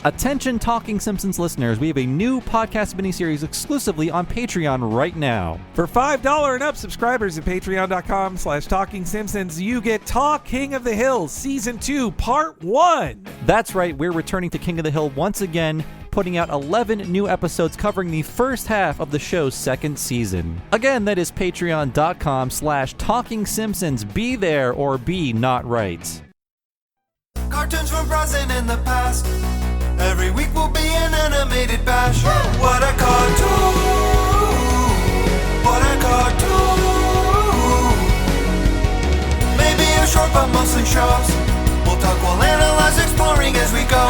Attention Talking Simpsons listeners, we have a new podcast miniseries exclusively on Patreon right now. For $5 and up subscribers at patreon.com/TalkingSimpsons, you get Talk King of the Hill Season 2, Part 1. That's right, we're returning to King of the Hill once again, putting out 11 new episodes covering the first half of the show's second season. Again, that is patreon.com/TalkingSimpsons. Be there or be not right. Cartoons from present and the past. Every week will be an animated bash. What a cartoon! What a cartoon! Maybe a short but mostly shows. We'll talk, we'll analyze, exploring as we go.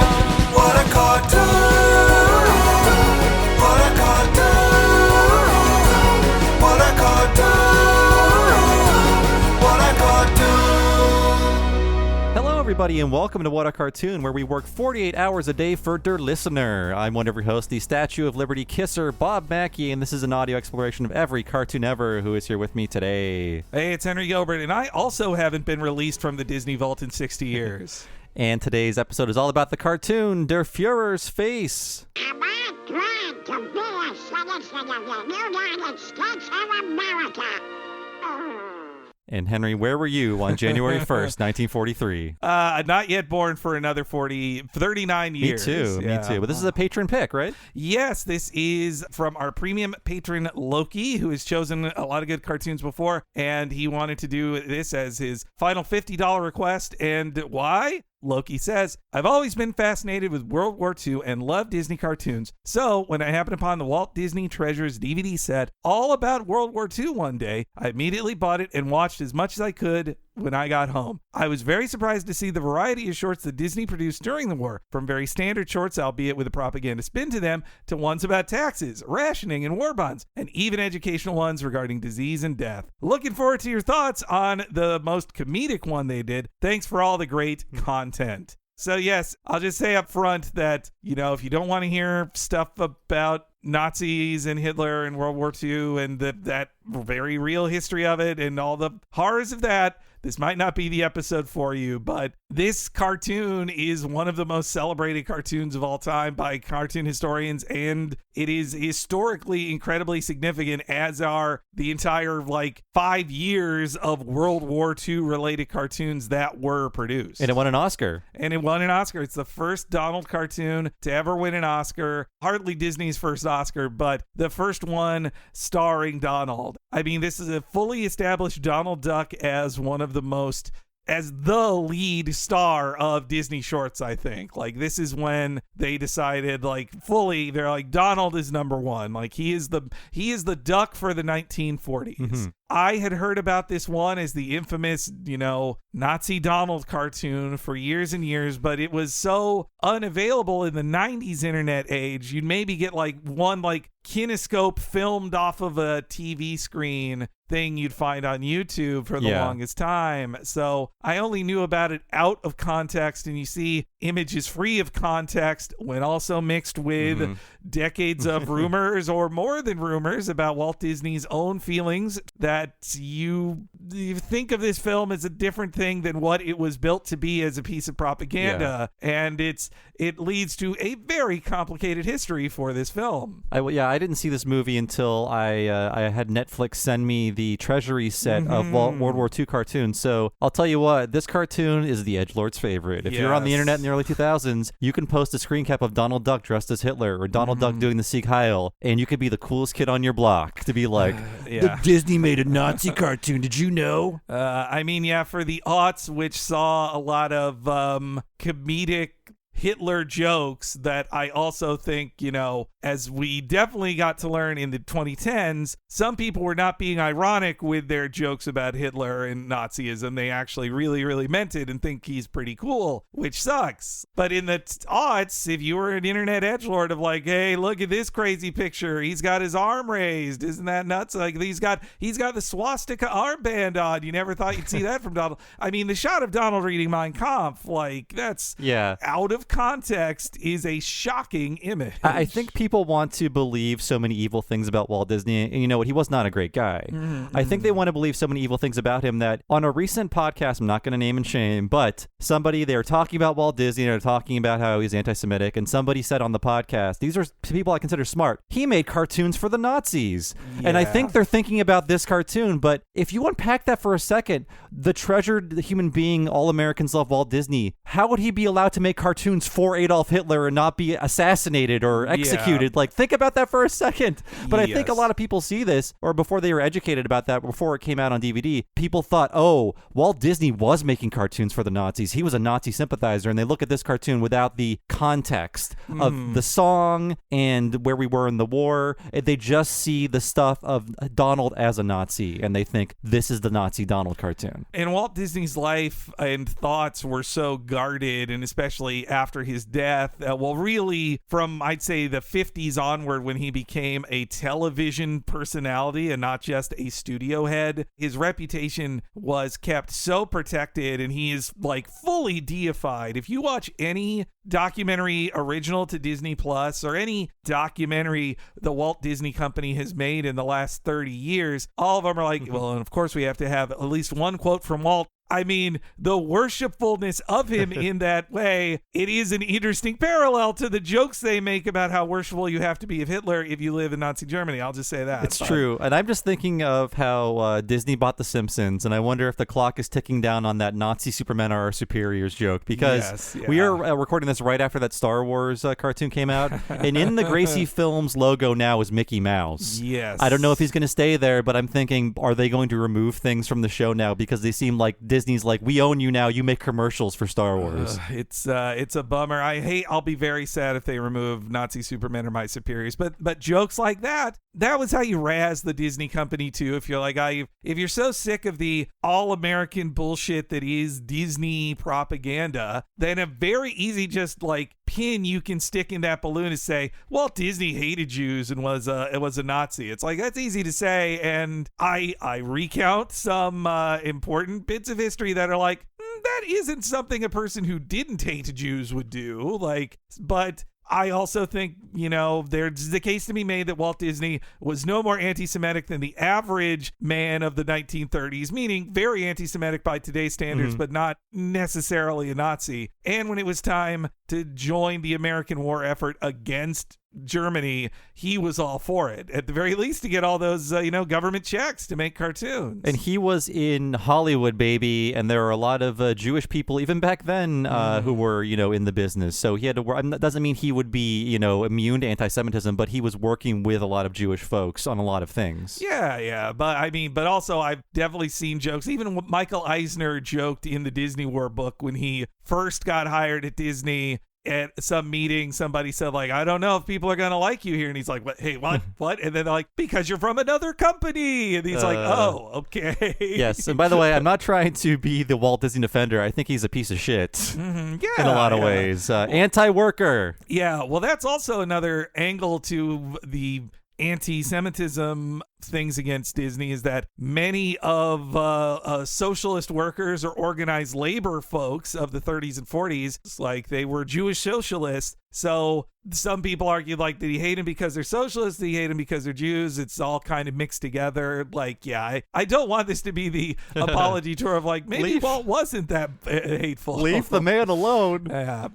What a cartoon! What a cartoon! What a cartoon! What a cartoon! Hello, everybody, and welcome to What a Cartoon, where we work 48 hours a day for der listener. I'm one of your hosts, the Statue of Liberty kisser, Bob Mackey, and this is an audio exploration of every cartoon ever who is here with me today. Hey, it's Henry Gilbert, and I also haven't been released from the Disney Vault in 60 years. And today's episode is all about the cartoon, Der Fuhrer's Face. Am I glad to be a citizen of the United States of America? And Henry, where were you on January 1st, 1943? Not yet born for another 39 years. Me too. But this is a patron pick, right? Yes, this is from our premium patron Loki, who has chosen a lot of good cartoons before, and he wanted to do this as his final $50 request. And why? Loki says, I've always been fascinated with World War II and love Disney cartoons. So when I happened upon the Walt Disney Treasures DVD set all about World War II one day, I immediately bought it and watched as much as I could when I got home. I was very surprised to see the variety of shorts that Disney produced during the war, from very standard shorts, albeit with a propaganda spin to them, to ones about taxes, rationing, and war bonds, and even educational ones regarding disease and death. Looking forward to your thoughts on the most comedic one they did. Thanks for all the great content. So yes, I'll just say up front that, if you don't want to hear stuff about Nazis and Hitler and World War II and that very real history of it and all the horrors of that, this might not be the episode for you, but this cartoon is one of the most celebrated cartoons of all time by cartoon historians, and it is historically incredibly significant, as are the entire 5 years of World War II related cartoons that were produced. And it won an Oscar. It's the first Donald cartoon to ever win an Oscar. Hardly Disney's first Oscar, but the first one starring Donald. I mean, this is a fully established Donald Duck as the lead star of Disney shorts, I think. This is when they decided, fully, they're like, Donald is number one. He is the duck for the 1940s. Mm-hmm. I had heard about this one as the infamous, Nazi Donald cartoon for years and years, but it was so unavailable in the 90s internet age. You'd maybe get one kinescope filmed off of a TV screen thing you'd find on YouTube for the longest time. So I only knew about it out of context, and you see images free of context when also mixed with decades of rumors, or more than rumors, about Walt Disney's own feelings that you think of this film as a different thing than what it was built to be as a piece of propaganda. And it leads to a very complicated history for this film. I didn't see this movie until I had Netflix send me the Treasury set of World War II cartoons. So I'll tell you what, this cartoon is the edgelord's favorite. If you're on the internet in the early 2000s, you can post a screen cap of Donald Duck dressed as Hitler, or Donald Duck doing the Sieg Heil, and you could be the coolest kid on your block to be like, the Disney made a Nazi cartoon, did you know? For the aughts, which saw a lot of comedic Hitler jokes that I also think, as we definitely got to learn in the 2010s, some people were not being ironic with their jokes about Hitler and Nazism. They actually really, really meant it and think he's pretty cool, which sucks. But in the aughts, if you were an internet edgelord of hey, look at this crazy picture. He's got his arm raised. Isn't that nuts? He's got the swastika armband on. You never thought you'd see that from Donald. I mean, the shot of Donald reading Mein Kampf, that's out of context is a shocking image. I think people want to believe so many evil things about Walt Disney, and you know what? He was not a great guy. I think they want to believe so many evil things about him that on a recent podcast, I'm not going to name and shame, but they were talking about Walt Disney, and they're talking about how he's anti-Semitic, and somebody said on the podcast, these are people I consider smart, he made cartoons for the Nazis. And I think they're thinking about this cartoon, but if you unpack that for a second, the treasured human being all Americans love, Walt Disney, how would he be allowed to make cartoons for Adolf Hitler and not be assassinated or executed? Like, think about that for a second. But I think a lot of people see this, or before they were educated about that, before it came out on DVD, people thought, oh, Walt Disney was making cartoons for the Nazis. He was a Nazi sympathizer, and they look at this cartoon without the context of the song and where we were in the war. They just see the stuff of Donald as a Nazi, and they think this is the Nazi Donald cartoon. And Walt Disney's life and thoughts were so guarded, and especially after his death, really from, I'd say, the 50s onward, when he became a television personality and not just a studio head, his reputation was kept so protected, and he is like fully deified. If you watch any documentary original to Disney Plus or any documentary the Walt Disney Company has made in the last 30 years, all of them are like, well, and of course we have to have at least one quote from Walt. I mean, the worshipfulness of him in that way, it is an interesting parallel to the jokes they make about how worshipful you have to be of Hitler if you live in Nazi Germany. I'll just say that. It's true. And I'm just thinking of how Disney bought The Simpsons, and I wonder if the clock is ticking down on that Nazi supermen are our superiors joke, because we are recording this right after that Star Wars cartoon came out, and in the Gracie Films logo now is Mickey Mouse. Yes. I don't know if he's going to stay there, but I'm thinking, are they going to remove things from the show now, because they seem like Disney's like, we own you now, you make commercials for Star Wars. It's a bummer. I'll be very sad if they remove Nazi Supermen are my superiors, but jokes like that was how you razz the Disney Company too. If you're like, if you're so sick of the all-American bullshit that is Disney propaganda, then a very easy just like pin you can stick in that balloon is say, Walt Disney hated Jews and was a Nazi. It's like, that's easy to say, and I recount some important bits of history that are like, that isn't something a person who didn't hate Jews would do. Like, but I also think, there's the case to be made that Walt Disney was no more anti-Semitic than the average man of the 1930s, meaning very anti-Semitic by today's standards, but not necessarily a Nazi. And when it was time to join the American war effort against Germany, he was all for it, at the very least, to get all those government checks to make cartoons. And he was in Hollywood, baby, and there are a lot of Jewish people even back then who were in the business, so he had to work. That doesn't mean he would be immune to anti-Semitism, but he was working with a lot of Jewish folks on a lot of things. But also I've definitely seen jokes. Even Michael Eisner joked in the Disney War book when he first got hired at Disney. At some meeting, somebody said, like, I don't know if people are going to like you here. And he's like, what? Hey, what? What? And then they're like, because you're from another company. And he's like, oh, okay. Yes. And by the way, I'm not trying to be the Walt Disney defender. I think he's a piece of shit in a lot of ways. Anti-worker. Yeah. Well, that's also another angle to the anti-Semitism things against Disney, is that many of socialist workers or organized labor folks of the 30s and 40s, like, they were Jewish socialists. So some people argue, like, did he hate him because they're socialists? Did he hate him because they're Jews? It's all kind of mixed together. Like, I don't want this to be the apology tour of like, maybe Walt wasn't that hateful. Leave the man alone.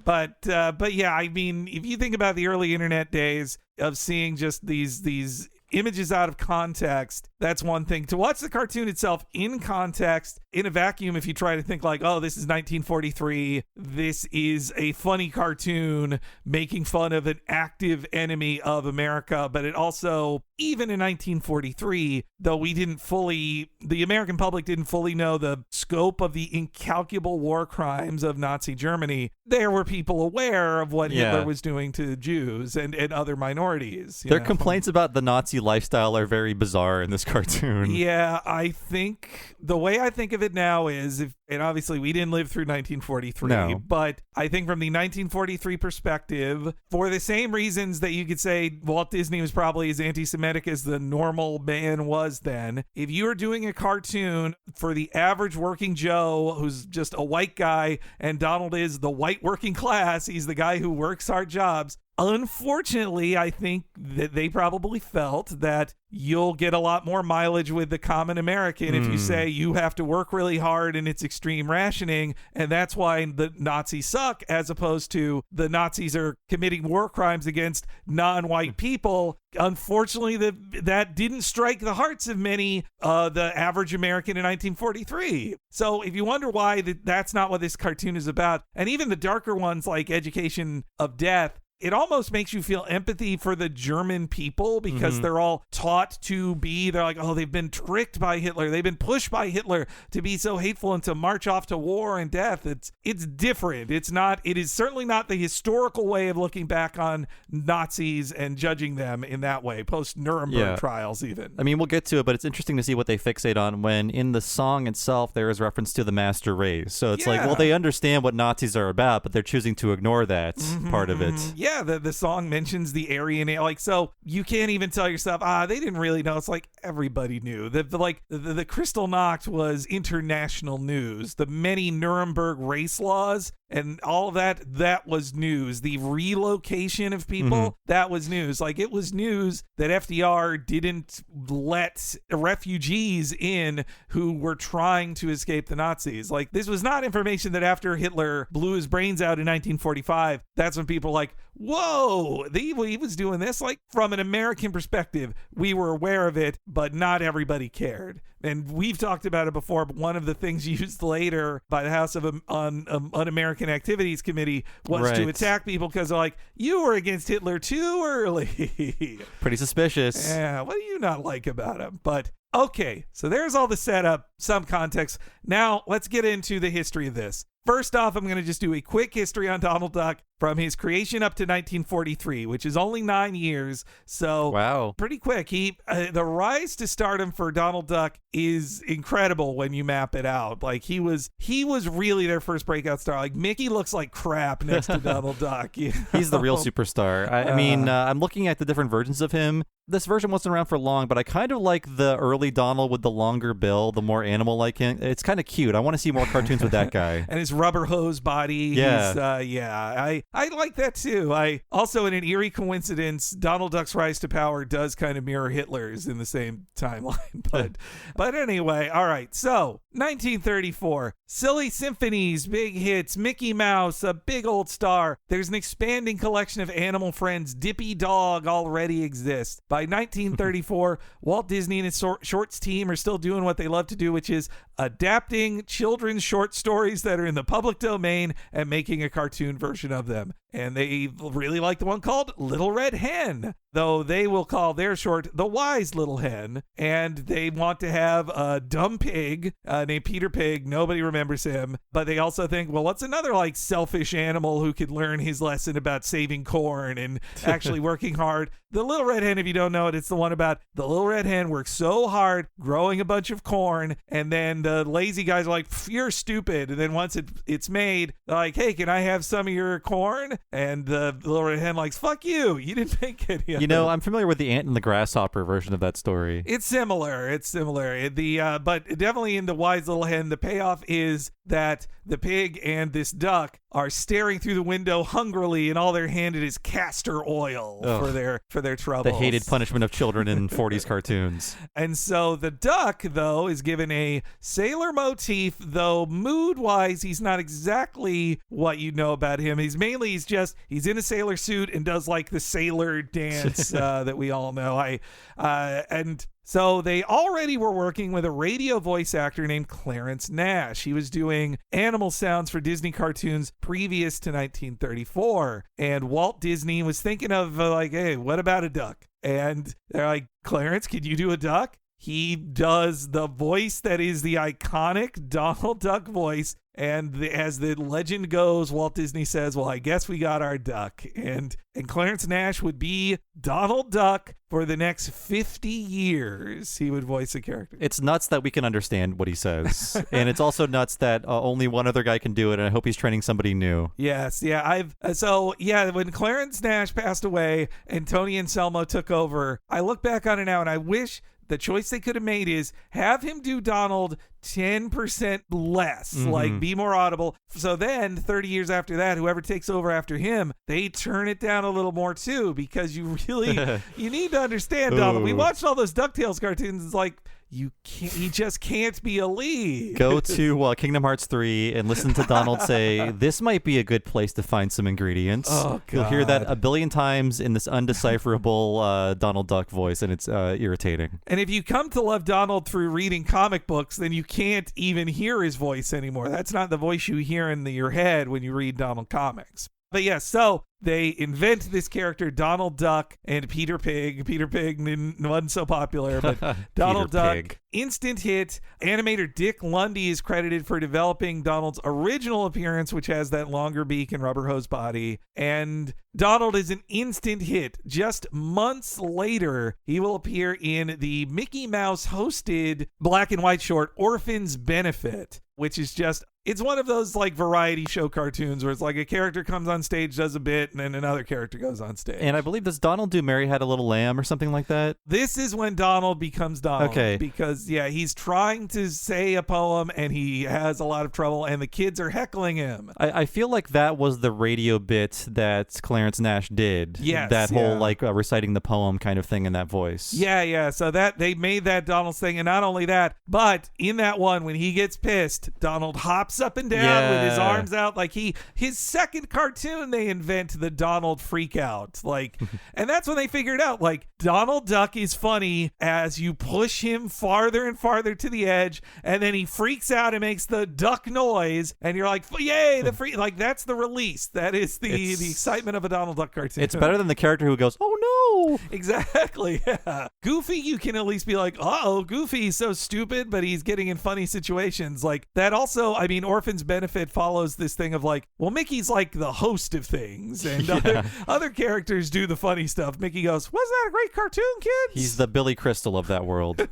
But yeah, I mean, if you think about the early internet days of seeing just these images out of context, that's one thing. To watch the cartoon itself in context, in a vacuum, if you try to think like, oh, this is 1943, this is a funny cartoon making fun of an active enemy of America, but it also, even in 1943, though the American public didn't fully know the scope of the incalculable war crimes of Nazi Germany, there were people aware of what Hitler was doing to Jews and other minorities. Their complaints about the Nazi lifestyle are very bizarre in this cartoon. Yeah, I think the way I think of it now is, And obviously we didn't live through 1943, No. but I think from the 1943 perspective, for the same reasons that you could say Walt Disney was probably as anti-Semitic as the normal man was then, if you are doing a cartoon for the average working Joe who's just a white guy and Donald is the white working class, he's the guy who works hard jobs, unfortunately, I think that they probably felt that you'll get a lot more mileage with the common American if you say you have to work really hard and it's extreme rationing, and that's why the Nazis suck, as opposed to the Nazis are committing war crimes against non-white people. Unfortunately, that didn't strike the hearts of many, the average American in 1943. So if you wonder why that's not what this cartoon is about, and even the darker ones like Education of Death, it almost makes you feel empathy for the German people because they're all taught to be, they're like, oh, they've been tricked by Hitler. They've been pushed by Hitler to be so hateful and to march off to war and death. It's different. It is certainly not the historical way of looking back on Nazis and judging them in that way, post-Nuremberg trials even. I mean, we'll get to it, but it's interesting to see what they fixate on when in the song itself there is reference to the master race. So it's like, well, they understand what Nazis are about, but they're choosing to ignore that part of it. Yeah, the song mentions the Aryan, like, so you can't even tell yourself, they didn't really know. It's like everybody knew that the Kristallnacht was international news. The many Nuremberg race laws and all of that was news. The relocation of people, that was news. Like, it was news that FDR didn't let refugees in who were trying to escape the Nazis. Like, this was not information that after Hitler blew his brains out in 1945, that's when people were like, whoa, he was doing this. Like, from an American perspective, we were aware of it, but not everybody cared. And we've talked about it before, but one of the things used later by the House of Un-American Activities Committee was to attack people because they're like, you were against Hitler too early. Pretty suspicious. Yeah, what do you not like about him? But okay, so there's all the setup, some context. Now let's get into the history of this. First off, I'm going to just do a quick history on Donald Duck from his creation up to 1943, which is only 9 years. So wow, pretty quick. The rise to stardom for Donald Duck is incredible when you map it out. Like, he was really their first breakout star. Like, Mickey looks like crap next to Donald Duck. You know? He's the real superstar. I mean, I'm looking at the different versions of him. This version wasn't around for long, but I kind of like the early Donald with the longer bill, the more animal-like. It's kind of cute. I want to see more cartoons with that guy. And his rubber hose body. Yeah. I like that too. I also, in an eerie coincidence, Donald Duck's rise to power does kind of mirror Hitler's in the same timeline. But anyway, all right. So 1934, silly symphonies, big hits, Mickey Mouse, a big old star. There's an expanding collection of animal friends. Dippy Dog already exists. By 1934, Walt Disney and his shorts team are still doing what they love to do, which is adapting children's short stories that are in the public domain and making a cartoon version of them. And they really like the one called Little Red Hen, though they will call their short The Wise Little Hen. And they want to have a dumb pig named Peter Pig. Nobody remembers him. But they also think, well, what's another like selfish animal who could learn his lesson about saving corn and actually working hard? The Little Red Hen, if you don't know it, it's the one about the Little Red Hen works so hard growing a bunch of corn, and then the lazy guys are like, you're stupid. And then once it's made, they're like, hey, can I have some of your corn? And the Little Red Hen likes, fuck you. You didn't make any of it. I'm familiar with the Ant and the Grasshopper version of that story. It's similar. But definitely in the Wise Little Hen, the payoff is that the pig and this duck are staring through the window hungrily, and all they're handed is castor oil for their troubles. The hated punishment of children in 40s cartoons. And so the duck, though, is given a sailor motif, though mood-wise, he's not exactly what you know about him. He's in a sailor suit and does like the sailor dance that we all know. So they already were working with a radio voice actor named Clarence Nash. He was doing animal sounds for Disney cartoons previous to 1934. And Walt Disney was thinking of hey, what about a duck? And they're like, Clarence, could you do a duck? he does the voice that is the iconic Donald Duck voice. And as the legend goes, Walt Disney says, well, I guess we got our duck. And Clarence Nash would be Donald Duck for the next 50 years. He would voice a character. It's nuts that we can understand what he says. And it's also nuts that only one other guy can do it, and I hope he's training somebody new. Yes, yeah. When Clarence Nash passed away and Tony Anselmo took over, I look back on it now and I wish the choice they could have made is have him do Donald 10% less, like be more audible. So then 30 years after that, whoever takes over after him, they turn it down a little more too, because you really, you need to understand Donald. We watched all those DuckTales cartoons. It's like, you just can't be a lead. Go to Kingdom Hearts 3 and listen to Donald say, this might be a good place to find some ingredients. Oh, God. You'll hear that a billion times in this undecipherable Donald Duck voice, and it's irritating. And if you come to love Donald through reading comic books, then you can't even hear his voice anymore. That's not the voice you hear in your head when you read Donald comics. But yeah, so they invent this character, Donald Duck and Peter Pig. Peter Pig wasn't so popular, but Donald Duck, Pig. Instant hit. Animator Dick Lundy is credited for developing Donald's original appearance, which has that longer beak and rubber hose body. And Donald is an instant hit. Just months later, he will appear in the Mickey Mouse hosted black and white short Orphan's Benefit, which is just, it's one of those like variety show cartoons where it's like a character comes on stage, does a bit, and then another character goes on stage. And I believe, does Donald do Mary Had a Little Lamb or something like that? This is when Donald becomes Donald. Okay. Because, yeah, he's trying to say a poem and he has a lot of trouble and the kids are heckling him. I feel like that was the radio bit that Clarence Nash did. Yes. That whole like reciting the poem kind of thing in that voice. Yeah. So that they made that Donald's thing. And not only that, but in that one, when he gets pissed, Donald hops up and down with his arms out. Like his second cartoon, they invent the Donald freak out. Like, and that's when they figured out, like, Donald Duck is funny as you push him farther and farther to the edge, and then he freaks out and makes the duck noise, and you're like, yay, the freak. Like, that's the release. That is the excitement of a Donald Duck cartoon. It's better than the character who goes, oh no. Exactly. Yeah. Goofy, you can at least be like, Goofy's so stupid, but he's getting in funny situations. Like that also, I mean, Orphan's Benefit follows this thing of like, well, Mickey's like the host of things, and other characters do the funny stuff. Mickey goes, wasn't that a great cartoon, kids? He's the Billy Crystal of that world.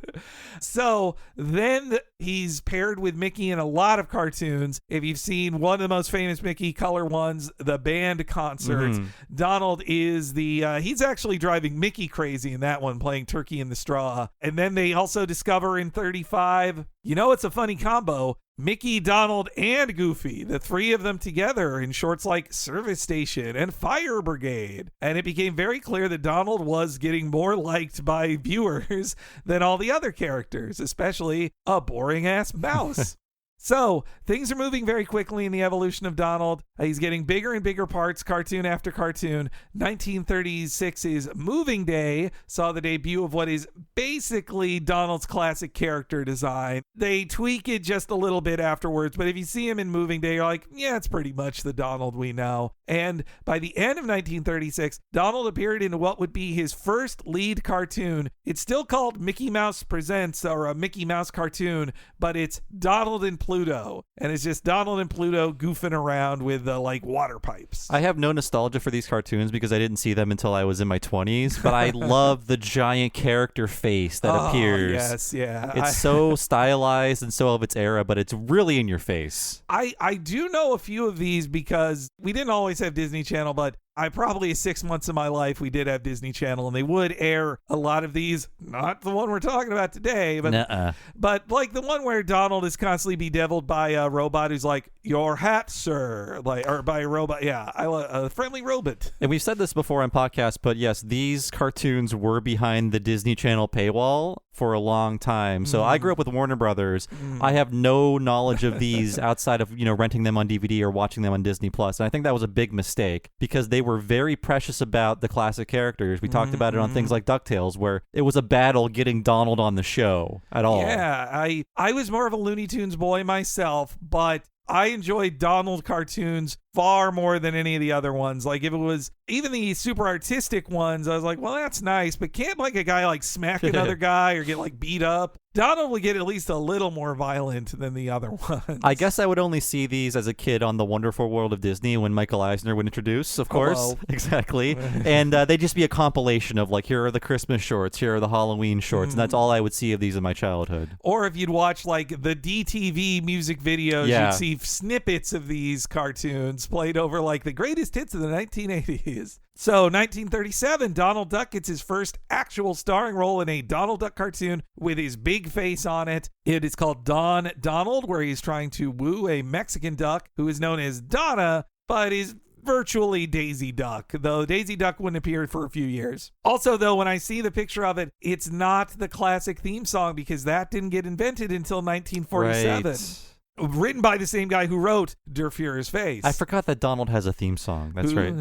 So then he's paired with Mickey in a lot of cartoons. If you've seen one of the most famous Mickey color ones, the band concerts, Donald is he's actually driving Mickey crazy in that one, playing Turkey in the Straw. And then they also discover in 35, it's a funny combo. Mickey, Donald, and Goofy, the three of them together in shorts like Service Station and Fire Brigade. And it became very clear that Donald was getting more liked by viewers than all the other characters, especially a boring-ass mouse. So things are moving very quickly in the evolution of Donald. He's getting bigger and bigger parts, cartoon after cartoon. 1936's Moving Day saw the debut of what is basically Donald's classic character design. They tweak it just a little bit afterwards, but if you see him in Moving Day, you're like, yeah, it's pretty much the Donald we know. And by the end of 1936, Donald appeared in what would be his first lead cartoon. It's still called Mickey Mouse Presents, or a Mickey Mouse cartoon, but it's Donald and Pluto, and it's just Donald and Pluto goofing around with like water pipes. I have no nostalgia for these cartoons because I didn't see them until I was in my 20s, but I love the giant character face that appears. Yes, yeah. It's so stylized and so of its era, but it's really in your face. I do know a few of these because we didn't always have Disney Channel, but I probably 6 months of my life we did have Disney Channel, and they would air a lot of these. Not the one we're talking about today, but like the one where Donald is constantly bedeviled by a robot who's like, "Your hat, sir," or by a robot. Yeah, a friendly robot. And we've said this before on podcasts, but yes, these cartoons were behind the Disney Channel paywall for a long time. So I grew up with Warner Brothers. I have no knowledge of these outside of renting them on DVD or watching them on Disney Plus. And I think that was a big mistake because they were very precious about the classic characters. We talked about it on things like DuckTales, where it was a battle getting Donald on the show at all. Yeah, I was more of a Looney Tunes boy myself, but I enjoyed Donald cartoons far more than any of the other ones. Like if it was even the super artistic ones, I was like, well, that's nice, but can't like a guy like smack another guy or get like beat up? Donald would get at least a little more violent than the other ones. I guess I would only see these as a kid on The Wonderful World of Disney when Michael Eisner would introduce, of course. Hello. Exactly. And they'd just be a compilation of like, here are the Christmas shorts, here are the Halloween shorts, and that's all I would see of these in my childhood. Or if you'd watch like the DTV music videos, Yeah. you'd see snippets of these cartoons played over like the greatest hits of the 1980s. So 1937, Donald Duck gets his first actual starring role in a Donald Duck cartoon with his big face on it. It is called Don Donald, where he's trying to woo a Mexican duck who is known as Donna, but is virtually Daisy Duck, though Daisy Duck wouldn't appear for a few years. Also, though, when I see the picture of it, it's not the classic theme song because that didn't get invented until 1947. Right. Written by the same guy who wrote Der Fuhrer's Face. I forgot that Donald has a theme song. That's right.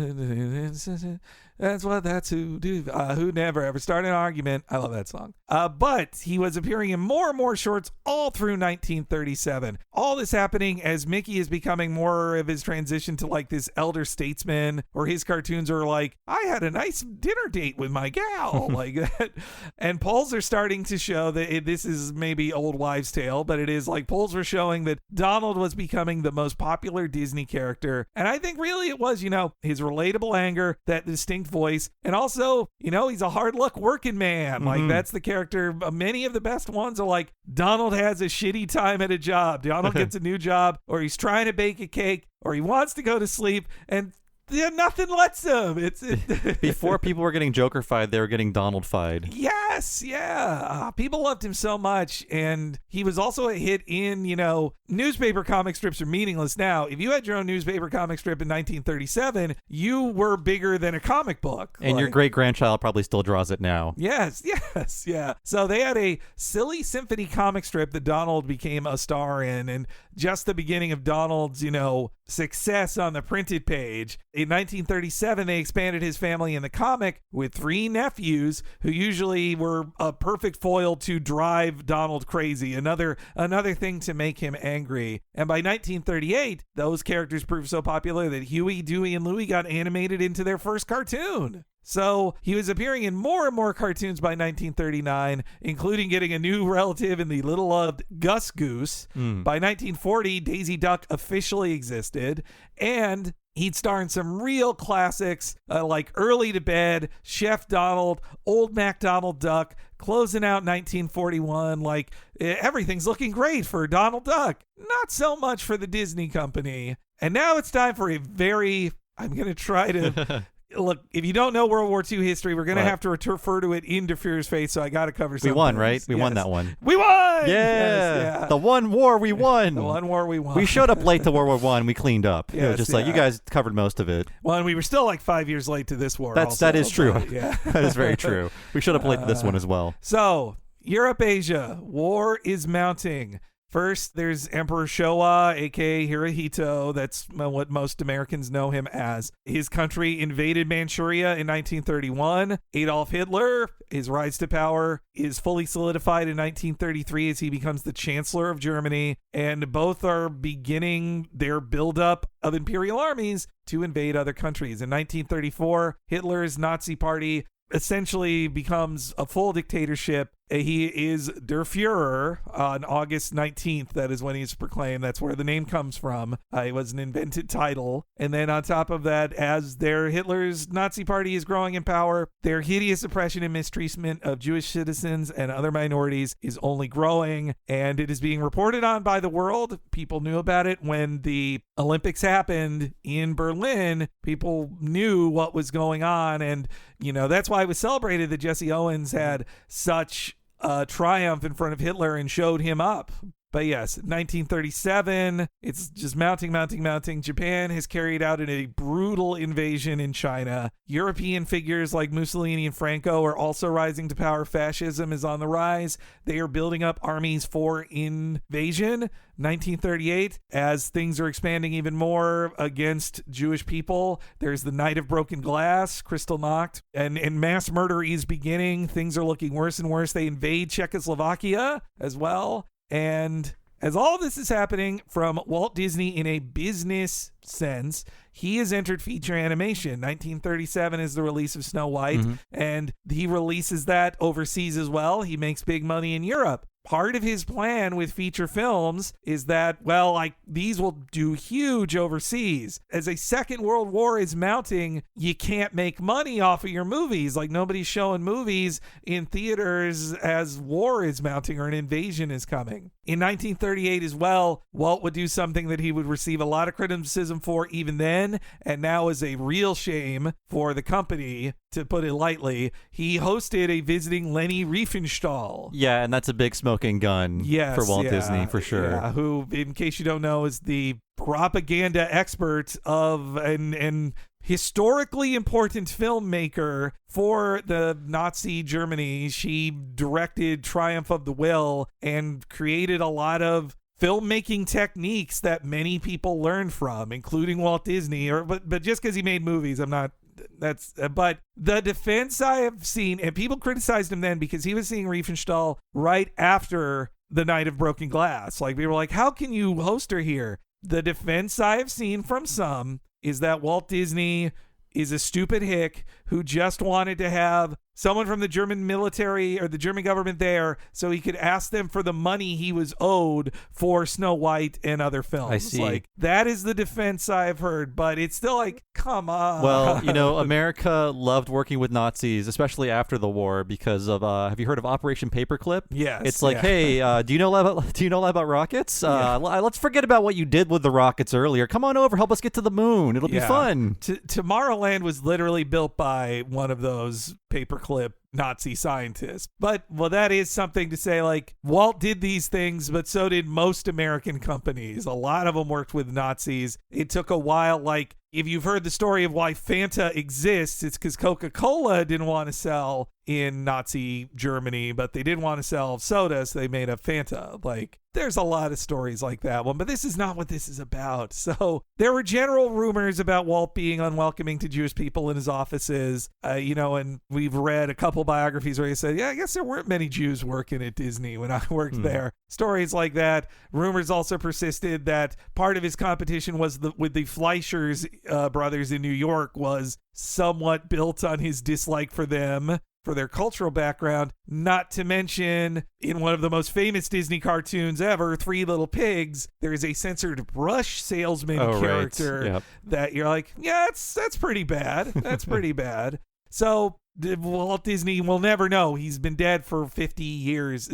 That's who do. Who never ever started an argument. I love that song. But he was appearing in more and more shorts all through 1937. All this happening as Mickey is becoming more of his transition to like this elder statesman, or his cartoons are like, I had a nice dinner date with my gal, like that. And polls are starting to show that this is maybe old wives' tale, but it is like polls were showing that Donald was becoming the most popular Disney character. And I think really it was, his relatable anger, that distinct voice, and also, he's a hard luck working man. Like that's the character. Many of the best ones are like Donald has a shitty time at a job. Donald gets a new job, or he's trying to bake a cake, or he wants to go to sleep, and nothing lets him. Before people were getting Joker-fied, they were getting Donald-fied. Yes, yeah. People loved him so much, and he was also a hit in, newspaper comic strips are meaningless now. If you had your own newspaper comic strip in 1937, you were bigger than a comic book. And your great-grandchild probably still draws it now. Yes, yeah. So they had a silly symphony comic strip that Donald became a star in, and just the beginning of Donald's, success on the printed page. In 1937, they expanded his family in the comic with 3 nephews who usually were a perfect foil to drive Donald crazy. Another thing to make him angry. And by 1938, those characters proved so popular that Huey, Dewey, and Louie got animated into their first cartoon. So he was appearing in more and more cartoons by 1939, including getting a new relative in the little-loved Gus Goose. By 1940, Daisy Duck officially existed, and he'd star in some real classics like Early to Bed, Chef Donald, Old MacDonald Duck, closing out 1941. Like, everything's looking great for Donald Duck. Not so much for the Disney Company. And now it's time for I'm going to try to... Look, if you don't know World War II history, we're going to have to refer to it in Der Fuhrer's Face, so I got to cover something. We won, right? We won that one. We won! Yeah! Yes. The one war we won! The one war we won. We showed up late to World War I. We cleaned up. It was just like, you guys covered most of it. Well, and we were still like 5 years late to this war. That is true. Yeah. That is very true. We showed up late to this one as well. So, Europe, Asia, war is mounting. First, there's Emperor Showa, a.k.a. Hirohito. That's what most Americans know him as. His country invaded Manchuria in 1931. Adolf Hitler, his rise to power is fully solidified in 1933 as he becomes the Chancellor of Germany. And both are beginning their buildup of imperial armies to invade other countries. In 1934, Hitler's Nazi party essentially becomes a full dictatorship. He is Der Fuhrer on August 19th. That is when he's proclaimed. That's where the name comes from. It was an invented title. And then on top of that, as Hitler's Nazi party is growing in power, their hideous oppression and mistreatment of Jewish citizens and other minorities is only growing. And it is being reported on by the world. People knew about it when the Olympics happened in Berlin. People knew what was going on. And, that's why it was celebrated that Jesse Owens had such triumph in front of Hitler and showed him up. But yes, 1937, it's just mounting. Japan has carried out a brutal invasion in China. European figures like Mussolini and Franco are also rising to power. Fascism is on the rise. They are building up armies for invasion. 1938, as things are expanding even more against Jewish people, there's the Night of Broken Glass, Kristallnacht, and mass murder is beginning. Things are looking worse and worse. They invade Czechoslovakia as well. And As all this is happening from Walt Disney in a business sense, he has entered feature animation. 1937 is the release of Snow White, and he releases that overseas as well. He makes big money in Europe. Part of his plan with feature films is that, well, like, these will do huge overseas. As a second world war is mounting, you can't make money off of your movies. Like, nobody's showing movies in theaters as war is mounting or an invasion is coming. In 1938 as well, Walt would do something that he would receive a lot of criticism for even then, and now is a real shame for the company, to put it lightly. He hosted a visiting Leni Riefenstahl. Yeah, and that's a big smoking gun for Walt Disney, for sure. Yeah, who, in case you don't know, is the propaganda expert of an historically important filmmaker for the Nazi Germany. She directed Triumph of the Will and created a lot of filmmaking techniques that many people learned from, including Walt Disney. But just because he made movies, but the defense I have seen, and people criticized him then because he was seeing Riefenstahl right after the Night of Broken Glass. Like, we were like, how can you host her here? The defense I have seen from some is that Walt Disney is a stupid hick who just wanted to have someone from the German military or the German government there so he could ask them for the money he was owed for Snow White and other films. I see. Like, that is the defense I've heard, but it's still like, come on. Well, you know, America loved working with Nazis, especially after the war, because of have you heard of Operation Paperclip? Yes. It's like, hey, do you know a lot about rockets? Let's forget about what you did with the rockets earlier. Come on over, help us get to the moon. It'll be fun. Tomorrowland was literally built by one of those paperclip Nazi scientists. But, well, that is something to say, like, Walt did these things, but so did most American companies. A lot of them worked with Nazis. It took a while. Like, if you've heard the story of why Fanta exists, it's because Coca-Cola didn't want to sell in Nazi Germany, but they did want to sell soda, so they made a Fanta. Like, there's a lot of stories like that one, but this is not what this is about. So there were general rumors about Walt being unwelcoming to Jewish people in his offices, and we've read a couple biographies where he said, yeah, I guess there weren't many Jews working at Disney when I worked there. Stories like that. Rumors also persisted that part of his competition was with the Fleischers brothers in New York was somewhat built on his dislike for them, for their cultural background, not to mention in one of the most famous Disney cartoons ever, Three Little Pigs, there is a censored brush salesman character that you're like, yeah, that's pretty bad. That's pretty bad. So Walt Disney will never know. He's been dead for 60 years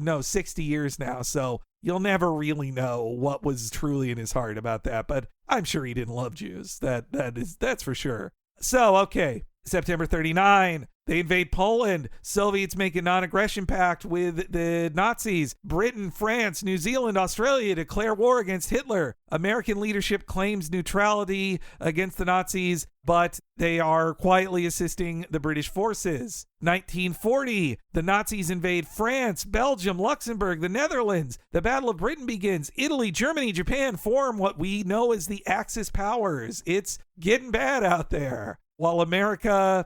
now. So you'll never really know what was truly in his heart about that. But I'm sure he didn't love Jews. That's for sure. So, okay. September 39, they invade Poland. Soviets make a non-aggression pact with the Nazis. Britain, France, New Zealand, Australia declare war against Hitler. American leadership claims neutrality against the Nazis, but they are quietly assisting the British forces. 1940, the Nazis invade France, Belgium, Luxembourg, the Netherlands. The Battle of Britain begins. Italy, Germany, Japan form what we know as the Axis powers. It's getting bad out there. While America,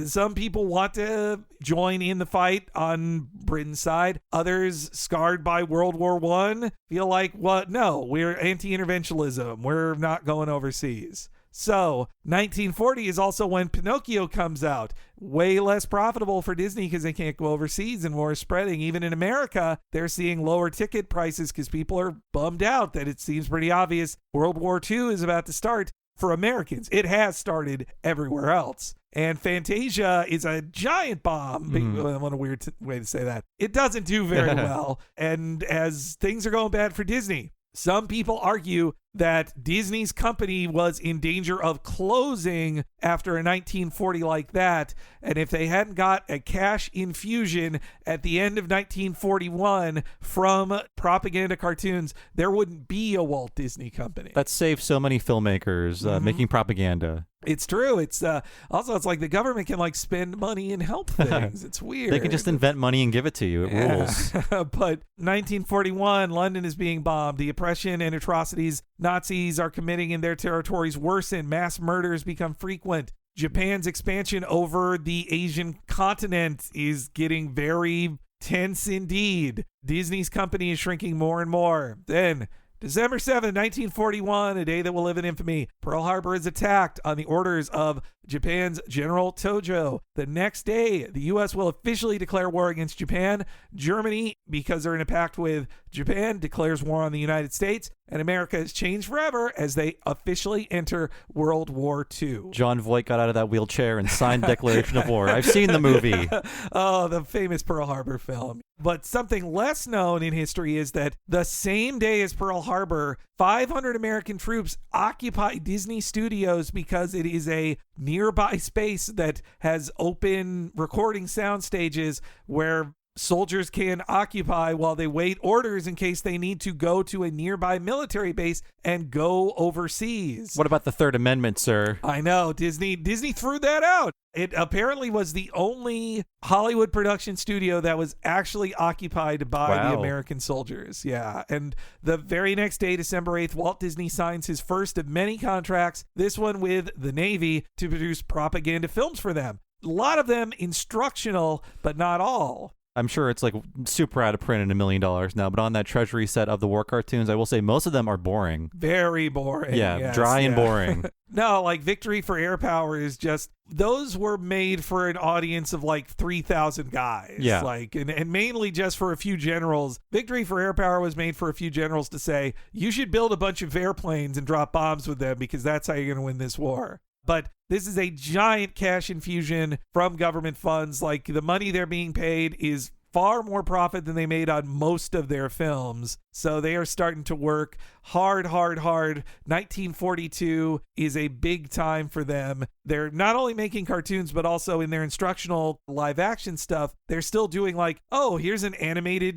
some people want to join in the fight on Britain's side. Others, scarred by World War I, feel like, no, we're anti-interventionism. We're not going overseas. So 1940 is also when Pinocchio comes out. Way less profitable for Disney because they can't go overseas and war is spreading. Even in America, they're seeing lower ticket prices because people are bummed out that it seems pretty obvious World War II is about to start. For Americans, it has started everywhere else. And Fantasia is a giant bomb. What a weird way to say that. It doesn't do very well. And as things are going bad for Disney, some people argue that Disney's company was in danger of closing after a 1940 like that. And if they hadn't got a cash infusion at the end of 1941 from propaganda cartoons, there wouldn't be a Walt Disney Company. That saved so many filmmakers making propaganda. It's true. It's also, it's like the government can like spend money and help things. It's weird. They can just invent money and give it to you. It rules. But 1941, London is being bombed. The oppression and atrocities Nazis are committing in their territories worsen. Mass murders become frequent. Japan's expansion over the Asian continent is getting very Tense indeed. Disney's company is shrinking more and more. Then, December 7, 1941, a day that will live in infamy, Pearl Harbor is attacked on the orders of Japan's General Tojo. The next day, the U.S. will officially declare war against Japan. Germany, because they're in a pact with Japan, declares war on the United States. And America has changed forever as they officially enter World War II. John Voight got out of that wheelchair and signed Declaration of War. I've seen the movie. Oh, the famous Pearl Harbor film. But something less known in history is that the same day as Pearl Harbor, 500 American troops occupy Disney Studios because it is a nearby space that has open recording sound stages where soldiers can occupy while they wait orders in case they need to go to a nearby military base and go overseas. What about the Third Amendment, sir? I know. Disney threw that out. It apparently was the only Hollywood production studio that was actually occupied by the American soldiers. Yeah. And the very next day, December 8th, Walt Disney signs his first of many contracts, this one with the Navy, to produce propaganda films for them. A lot of them instructional, but not all. I'm sure it's like super out of print and $1 million now, but on that Treasury set of the war cartoons, I will say most of them are boring. Very boring. Yeah, yes, dry and boring. No, like Victory for Air Power is just, those were made for an audience of like 3,000 guys. Yeah. Like, and mainly just for a few generals. Victory for Air Power was made for a few generals to say, you should build a bunch of airplanes and drop bombs with them because that's how you're going to win this war. But this is a giant cash infusion from government funds. Like, the money they're being paid is far more profit than they made on most of their films. So they are starting to work hard. 1942 is a big time for them. They're not only making cartoons, but also in their instructional live action stuff, they're still doing like, oh, here's an animated,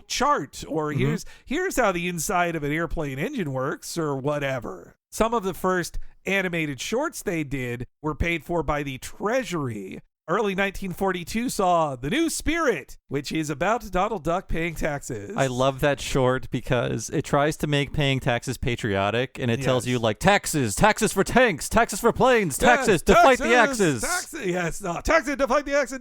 chart, or here's how the inside of an airplane engine works, or whatever. Some of the first animated shorts they did were paid for by the Treasury. Early 1942 saw The New Spirit, which is about Donald Duck paying taxes. I love that short because it tries to make paying taxes patriotic, and it tells you like taxes for tanks, taxes for planes, taxes to fight the Axis. Taxes to fight the Axis.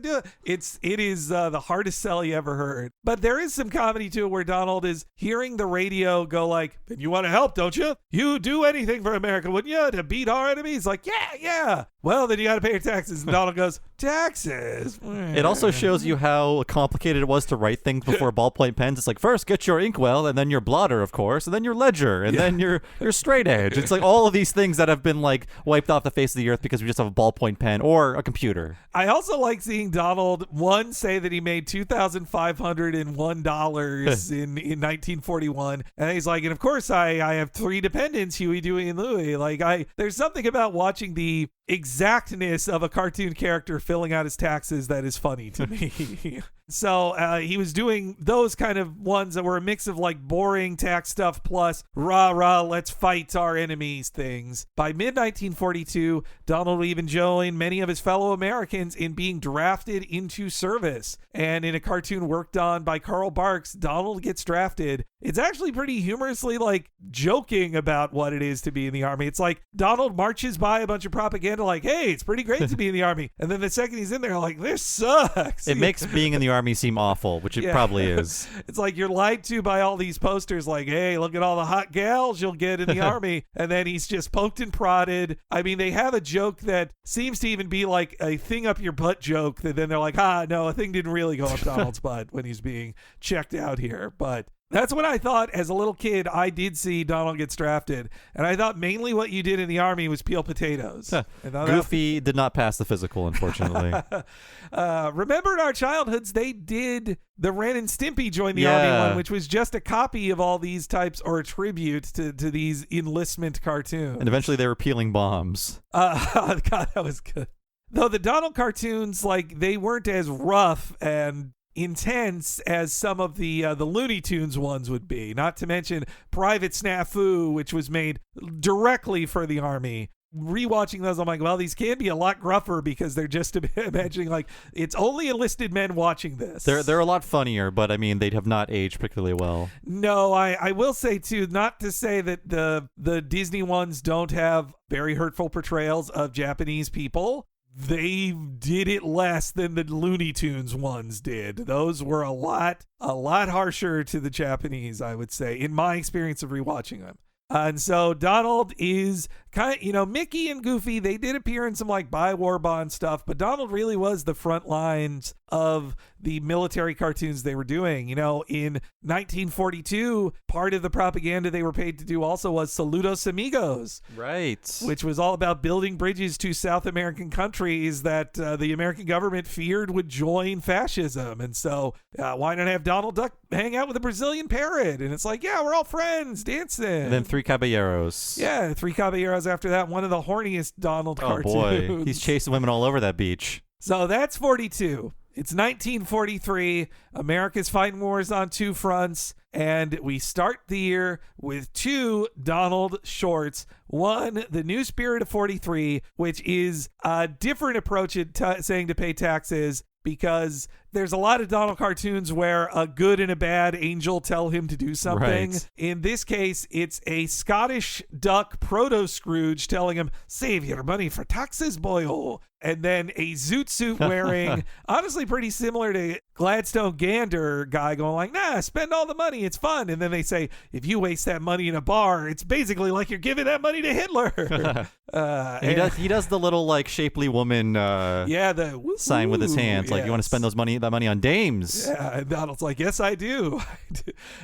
It is the hardest sell you ever heard. But there is some comedy to it where Donald is hearing the radio go like, "Then you want to help, don't you? You do anything for America, wouldn't you, to beat our enemies?" Like, yeah. Well, then you got to pay your taxes. And Donald goes, taxes. It also shows you how complicated it was to write things before ballpoint pens. It's like, first get your inkwell, and then your blotter, of course, and then your ledger, and then your straight edge. It's like all of these things that have been like wiped off the face of the earth because we just have a ballpoint pen or a computer. I also like seeing Donald, say that he made $2,501 in 1941. And he's like, and of course I have 3 dependents, Huey, Dewey, and Louie. Like, there's something about watching the exactness of a cartoon character filling out his taxes that is funny to me. So he was doing those kind of ones that were a mix of like boring tax stuff plus rah, let's fight our enemies things. By mid-1942, Donald will even join many of his fellow Americans in being drafted into service. And in a cartoon worked on by Carl Barks, Donald gets drafted. It's actually pretty humorously like joking about what it is to be in the Army. It's like Donald marches by a bunch of propaganda like, hey, it's pretty great to be in the Army. And then the second he's in there, like, this sucks. It makes being in the Army seem awful, which it probably is. It's like you're lied to by all these posters like, hey, look at all the hot gals you'll get in the Army. And then he's just poked and prodded. I mean, they have a joke that seems to even be like a thing up your butt joke that then they're like, no, a thing didn't really go up Donald's butt when he's being checked out here. But that's what I thought as a little kid. I did see Donald gets drafted, and I thought mainly what you did in the Army was peel potatoes. Goofy did not pass the physical, unfortunately. Remember in our childhoods, they did the Ren and Stimpy Join the Army one, which was just a copy of all these types, or a tribute to these enlistment cartoons. And eventually they were peeling bombs. God, that was good. Though the Donald cartoons, like, they weren't as rough and intense as some of the Looney Tunes ones would be. Not to mention Private Snafu, which was made directly for the Army. Rewatching those, I'm like, well, these can be a lot gruffer because they're just imagining like it's only enlisted men watching this. They're a lot funnier, but I mean, they'd have not aged particularly well. No, I will say too, not to say that the Disney ones don't have very hurtful portrayals of Japanese people, they did it less than the Looney Tunes ones did. Those were a lot harsher to the Japanese, I would say, in my experience of rewatching them. And so Donald is kind of, Mickey and Goofy, they did appear in some like Bi-War Bond stuff, but Donald really was the front lines of the military cartoons they were doing. In 1942, part of the propaganda they were paid to do also was Saludos Amigos. Right. Which was all about building bridges to South American countries that the American government feared would join fascism. And so why not have Donald Duck hang out with a Brazilian parrot? And it's like, yeah, we're all friends dancing. And then 3 Caballeros. Yeah, 3 Caballeros after that, one of the horniest Donald cartoons. Oh boy, he's chasing women all over that beach. So that's 42. It's 1943. America's fighting wars on two fronts, and we start the year with 2 Donald shorts. One, The New Spirit of 43, which is a different approach at saying to pay taxes, because there's a lot of Donald cartoons where a good and a bad angel tell him to do something. Right. In this case, it's a Scottish duck proto-Scrooge telling him, save your money for taxes, boyo. And then a zoot suit wearing, honestly pretty similar to Gladstone Gander guy going like, nah, spend all the money, it's fun. And then they say, if you waste that money in a bar, it's basically like you're giving that money to Hitler. He does the little like shapely woman the sign with his hands, like, you want to spend that money on dames. Yeah, and Donald's like, yes, I do.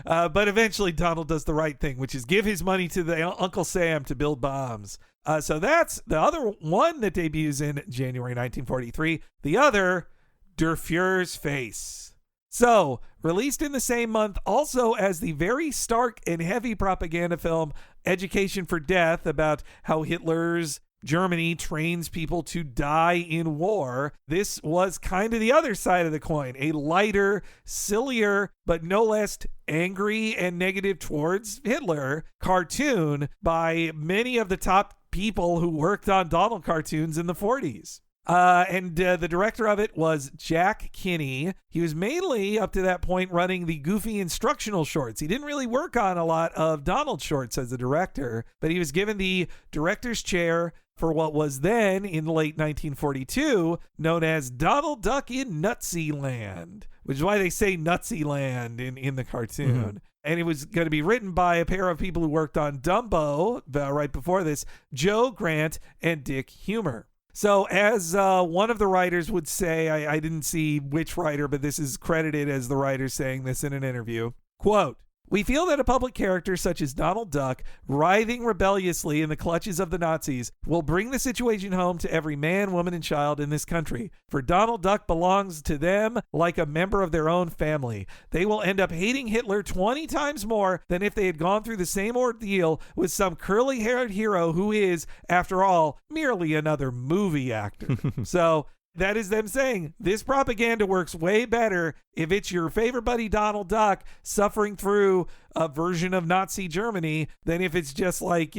But eventually Donald does the right thing, which is give his money to the Uncle Sam to build bombs. So that's the other one that debuts in January 1943. The other, Der Fuhrer's Face. So, released in the same month also as the very stark and heavy propaganda film Education for Death, about how Hitler's Germany trains people to die in war. This was kind of the other side of the coin, a lighter, sillier, but no less angry and negative towards Hitler cartoon by many of the top people who worked on Donald cartoons in the 40s. And the director of it was Jack Kinney. He was mainly, up to that point, running the Goofy instructional shorts. He didn't really work on a lot of Donald shorts as a director, but he was given the director's chair for what was then, in late 1942, known as Donald Duck in Nutsy Land, which is why they say Nutsy Land in the cartoon. Mm-hmm. And it was going to be written by a pair of people who worked on Dumbo right before this, Joe Grant and Dick Humer. So as one of the writers would say, I didn't see which writer, but this is credited as the writer saying this in an interview, quote, "We feel that a public character such as Donald Duck, writhing rebelliously in the clutches of the Nazis, will bring the situation home to every man, woman, and child in this country. For Donald Duck belongs to them like a member of their own family. They will end up hating Hitler 20 times more than if they had gone through the same ordeal with some curly-haired hero who is, after all, merely another movie actor." So that is them saying this propaganda works way better if it's your favorite buddy Donald Duck suffering through a version of Nazi Germany than if it's just like,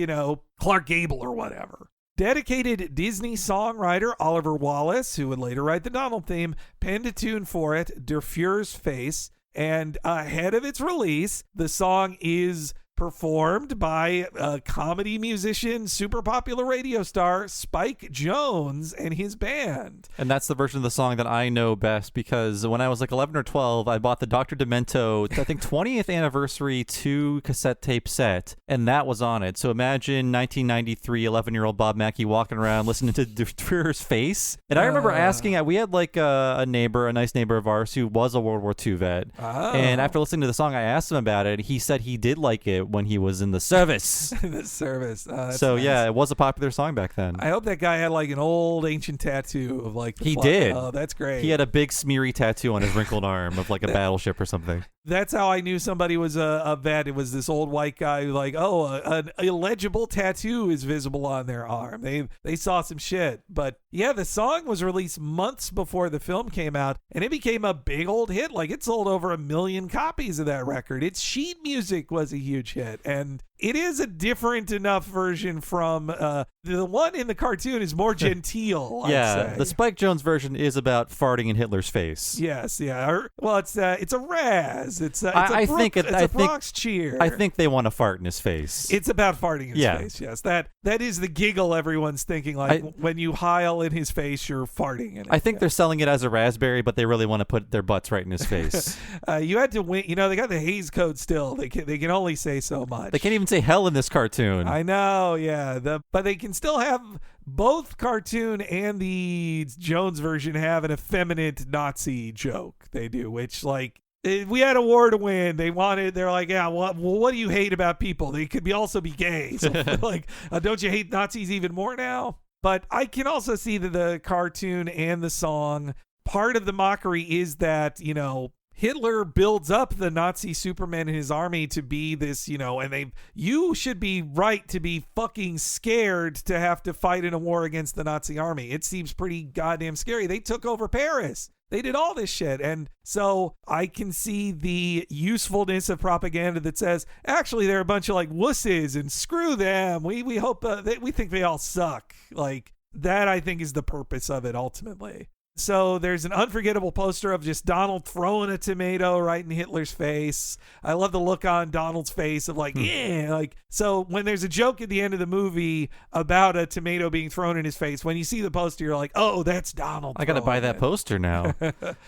Clark Gable or whatever. Dedicated Disney songwriter Oliver Wallace, who would later write the Donald theme, penned a tune for it, Der Fuhrer's Face, and ahead of its release, the song is performed by a comedy musician, super popular radio star, Spike Jones and his band. And that's the version of the song that I know best, because when I was like 11 or 12, I bought the Dr. Demento, I think 20th anniversary 2 cassette tape set, and that was on it. So imagine 1993, 11-year-old Bob Mackey walking around listening to Der Fuhrer's Face. And I remember asking, we had like a nice neighbor of ours who was a World War II vet. Oh. And after listening to the song, I asked him about it. He said he did like it when he was in the service. The service. So nice. Yeah, it was a popular song back then. I hope that guy had like an old ancient tattoo of like the he flag. did. Oh, that's great. He had a big smeary tattoo on his wrinkled arm of like a battleship or something. That's how I knew somebody was a vet. It was this old white guy who like, an illegible tattoo is visible on their arm. They saw some shit. But yeah, the song was released months before the film came out, and it became a big old hit. Like, it sold over 1 million copies of that record. Its sheet music was a huge hit. And it is a different enough version from the one in the cartoon is more genteel. Yeah, I'd say. the Spike Jonze version is about farting in Hitler's face. Yes, yeah. Well, it's a razz. It's a Bronx cheer. I think they want to fart in his face. It's about farting in his face. Yes, that is the giggle everyone's thinking. Like when you heil in his face, you're farting in it. I think they're selling it as a raspberry, but they really want to put their butts right in his face. You had to win. You know, they got the Hays Code still. They can only say so much. They can't even say hell in this cartoon. I know, yeah. But they can still have both cartoon and the Jones version have an effeminate Nazi joke. They do, which like. We had a war to win. They're like, yeah, what do you hate about people? They could also be gay. So like, don't you hate Nazis even more now? But I can also see that the cartoon and the song, part of the mockery is that, you know, Hitler builds up the Nazi Superman and his army to be this, you know, and you should be right to be fucking scared to have to fight in a war against the Nazi army. It seems pretty goddamn scary. They took over Paris. They did all this shit. And so I can see the usefulness of propaganda that says, actually, they're a bunch of like wusses and screw them. We hope we think they all suck. Like that, I think, is the purpose of it ultimately. So there's an unforgettable poster of just Donald throwing a tomato right in Hitler's face. I love the look on Donald's face of like, yeah, like, so when there's a joke at the end of the movie about a tomato being thrown in his face, when you see the poster, you're like, oh, that's Donald. I got to buy that poster now.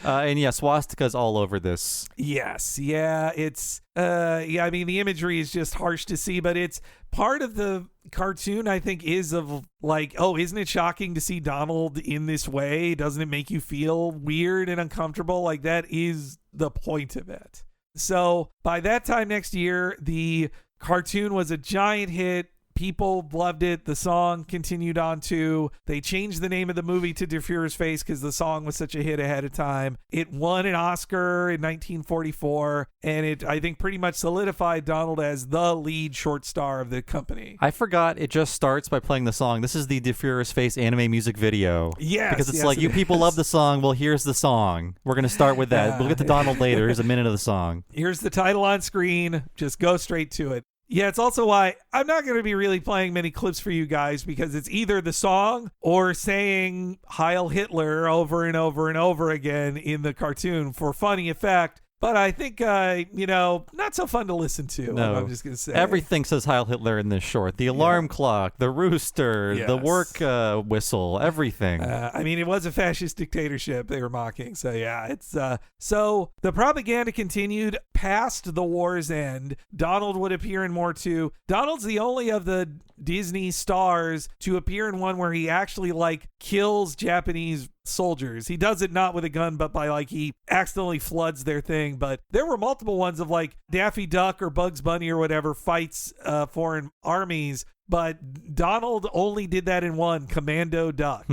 And yeah, swastika's all over this. Yes. Yeah. It's, I mean, the imagery is just harsh to see, but it's part of the cartoon, I think, is of like, oh, isn't it shocking to see Donald in this way? Doesn't it make you feel weird and uncomfortable? Like that is the point of it. So by that time next year, the cartoon was a giant hit. People loved it. The song continued on too. They changed the name of the movie to Der Fuhrer's Face because the song was such a hit ahead of time. It won an Oscar in 1944, and it, I think, pretty much solidified Donald as the lead short star of the company. I forgot it just starts by playing the song. This is the Der Fuhrer's Face anime music video. Yes. Because it's like, you people love the song. Well, here's the song. We're going to start with that. We'll get to Donald later. Here's a minute of the song. Here's the title on screen. Just go straight to it. Yeah, it's also why I'm not going to be really playing many clips for you guys, because it's either the song or saying Heil Hitler over and over and over again in the cartoon for funny effect. But I think, not so fun to listen to. No. I'm just going to say. Everything says Heil Hitler in this short. The alarm clock, the rooster, the work whistle, everything. I mean, it was a fascist dictatorship they were mocking. So, yeah, it's so the propaganda continued past the war's end. Donald would appear in more too. Donald's the only of the Disney stars to appear in one where he actually kills Japanese soldiers. He does it not with a gun, but by he accidentally floods their thing. But there were multiple ones of Daffy Duck or Bugs Bunny or whatever fights foreign armies, but Donald only did that in one, Commando Duck.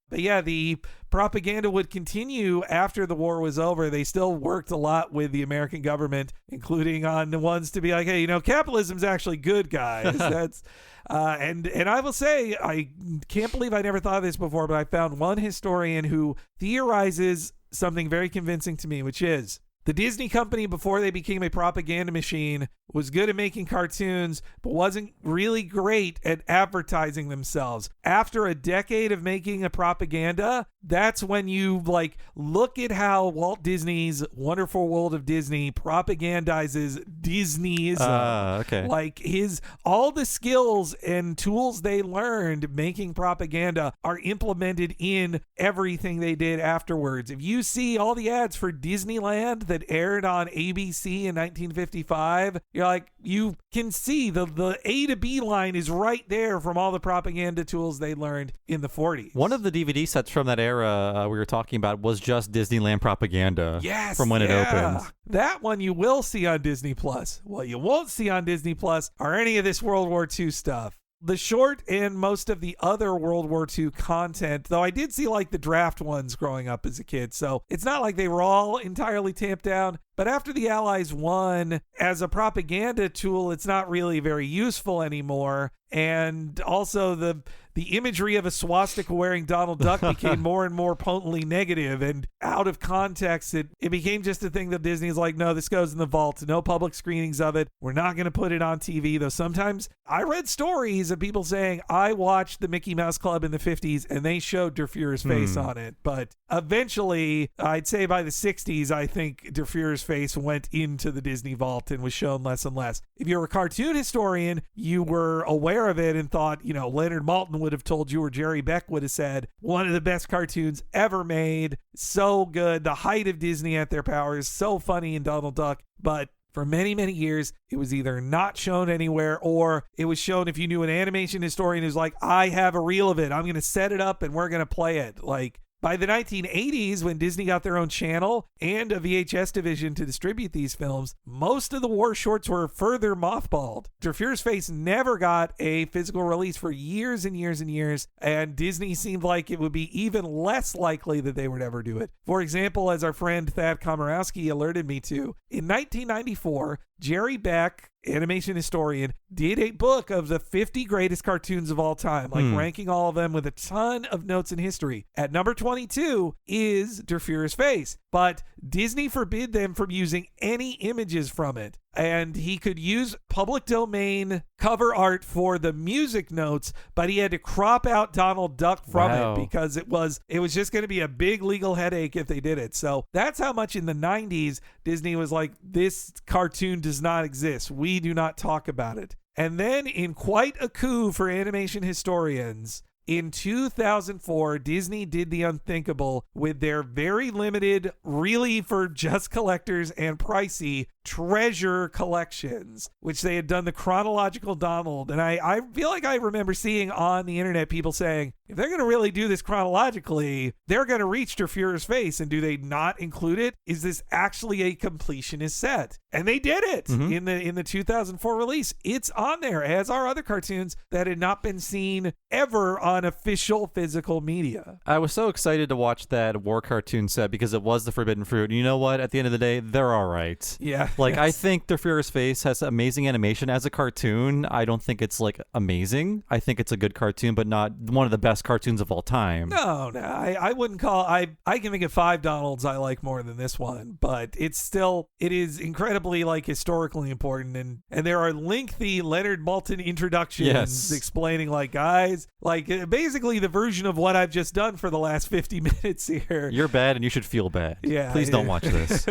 But yeah, the propaganda would continue after the war was over. They still worked a lot with the American government, including on the ones to be like, hey, capitalism's actually good, guys. That's and I will say, I can't believe I never thought of this before, but I found one historian who theorizes something very convincing to me, which is the Disney company, before they became a propaganda machine, was good at making cartoons, but wasn't really great at advertising themselves. After a decade of making a propaganda, that's when you look at how Walt Disney's Wonderful World of Disney propagandizes Disneyism. Okay. All the skills and tools they learned making propaganda are implemented in everything they did afterwards. If you see all the ads for Disneyland that aired on ABC in 1955, you can see the A to B line is right there from all the propaganda tools they learned in the 40s. One of the DVD sets from that era we were talking about was just Disneyland propaganda. Yes, from when it opened. That one you will see on Disney Plus. What you won't see on Disney Plus are any of this World War II stuff. The short and most of the other World War II content, though I did see the draft ones growing up as a kid, so it's not like they were all entirely tamped down. But after the Allies won, as a propaganda tool, it's not really very useful anymore. And also the imagery of a swastika wearing Donald Duck became more and more potently negative, and out of context, it became just a thing that Disney's like, no, this goes in the vault. No public screenings of it. We're not going to put it on TV. Though sometimes I read stories of people saying, I watched the Mickey Mouse Club in the 50s and they showed Der Fuhrer's face on it. But eventually, I'd say by the 60s, I think Der Fuhrer's face went into the Disney vault and was shown less and less. If you're a cartoon historian, you were aware of it and thought, Leonard Maltin would have told you, or Jerry Beck would have said, one of the best cartoons ever made. So good. The height of Disney at their powers. So funny in Donald Duck. But for many, many years, it was either not shown anywhere, or it was shown if you knew an animation historian who's like, I have a reel of it. I'm going to set it up and we're going to play it. Like, by the 1980s, when Disney got their own channel and a VHS division to distribute these films, most of the war shorts were further mothballed. Der Fuhrer's Face never got a physical release for years and years and years, and Disney seemed like it would be even less likely that they would ever do it. For example, as our friend Thad Komorowski alerted me to, in 1994, Jerry Beck, animation historian, did a book of the 50 greatest cartoons of all time, ranking all of them with a ton of notes in history. At number 22 is Der Fuhrer's Face, but Disney forbid them from using any images from it. And he could use public domain cover art for the music notes, but he had to crop out Donald Duck from it because it was just going to be a big legal headache if they did it. So that's how much in the 90s Disney was like, this cartoon does not exist. We do not talk about it. And then in quite a coup for animation historians, in 2004, Disney did the unthinkable with their very limited, really for just collectors and pricey, treasure collections, which they had done the chronological Donald. And I feel like I remember seeing on the internet people saying, if they're going to really do this chronologically, they're going to reach Der Fuhrer's Face. And do they not include it? Is this actually a completionist set? And they did it in the 2004 release. It's on there, as are other cartoons that had not been seen ever on official physical media. I was so excited to watch that war cartoon set because it was the forbidden fruit. And you know what? At the end of the day, they're all right. Yeah. Like, I think Der Fuhrer's Face has amazing animation as a cartoon. I don't think it's, like, amazing. I think it's a good cartoon, but not one of the best cartoons of all time. No. I wouldn't call... I can think of 5 Donalds I like more than this one, but it is incredibly, like, historically important, and there are lengthy Leonard Maltin introductions explaining, like, guys, like, basically the version of what I've just done for the last 50 minutes here. You're bad and you should feel bad. Yeah. Please don't watch this.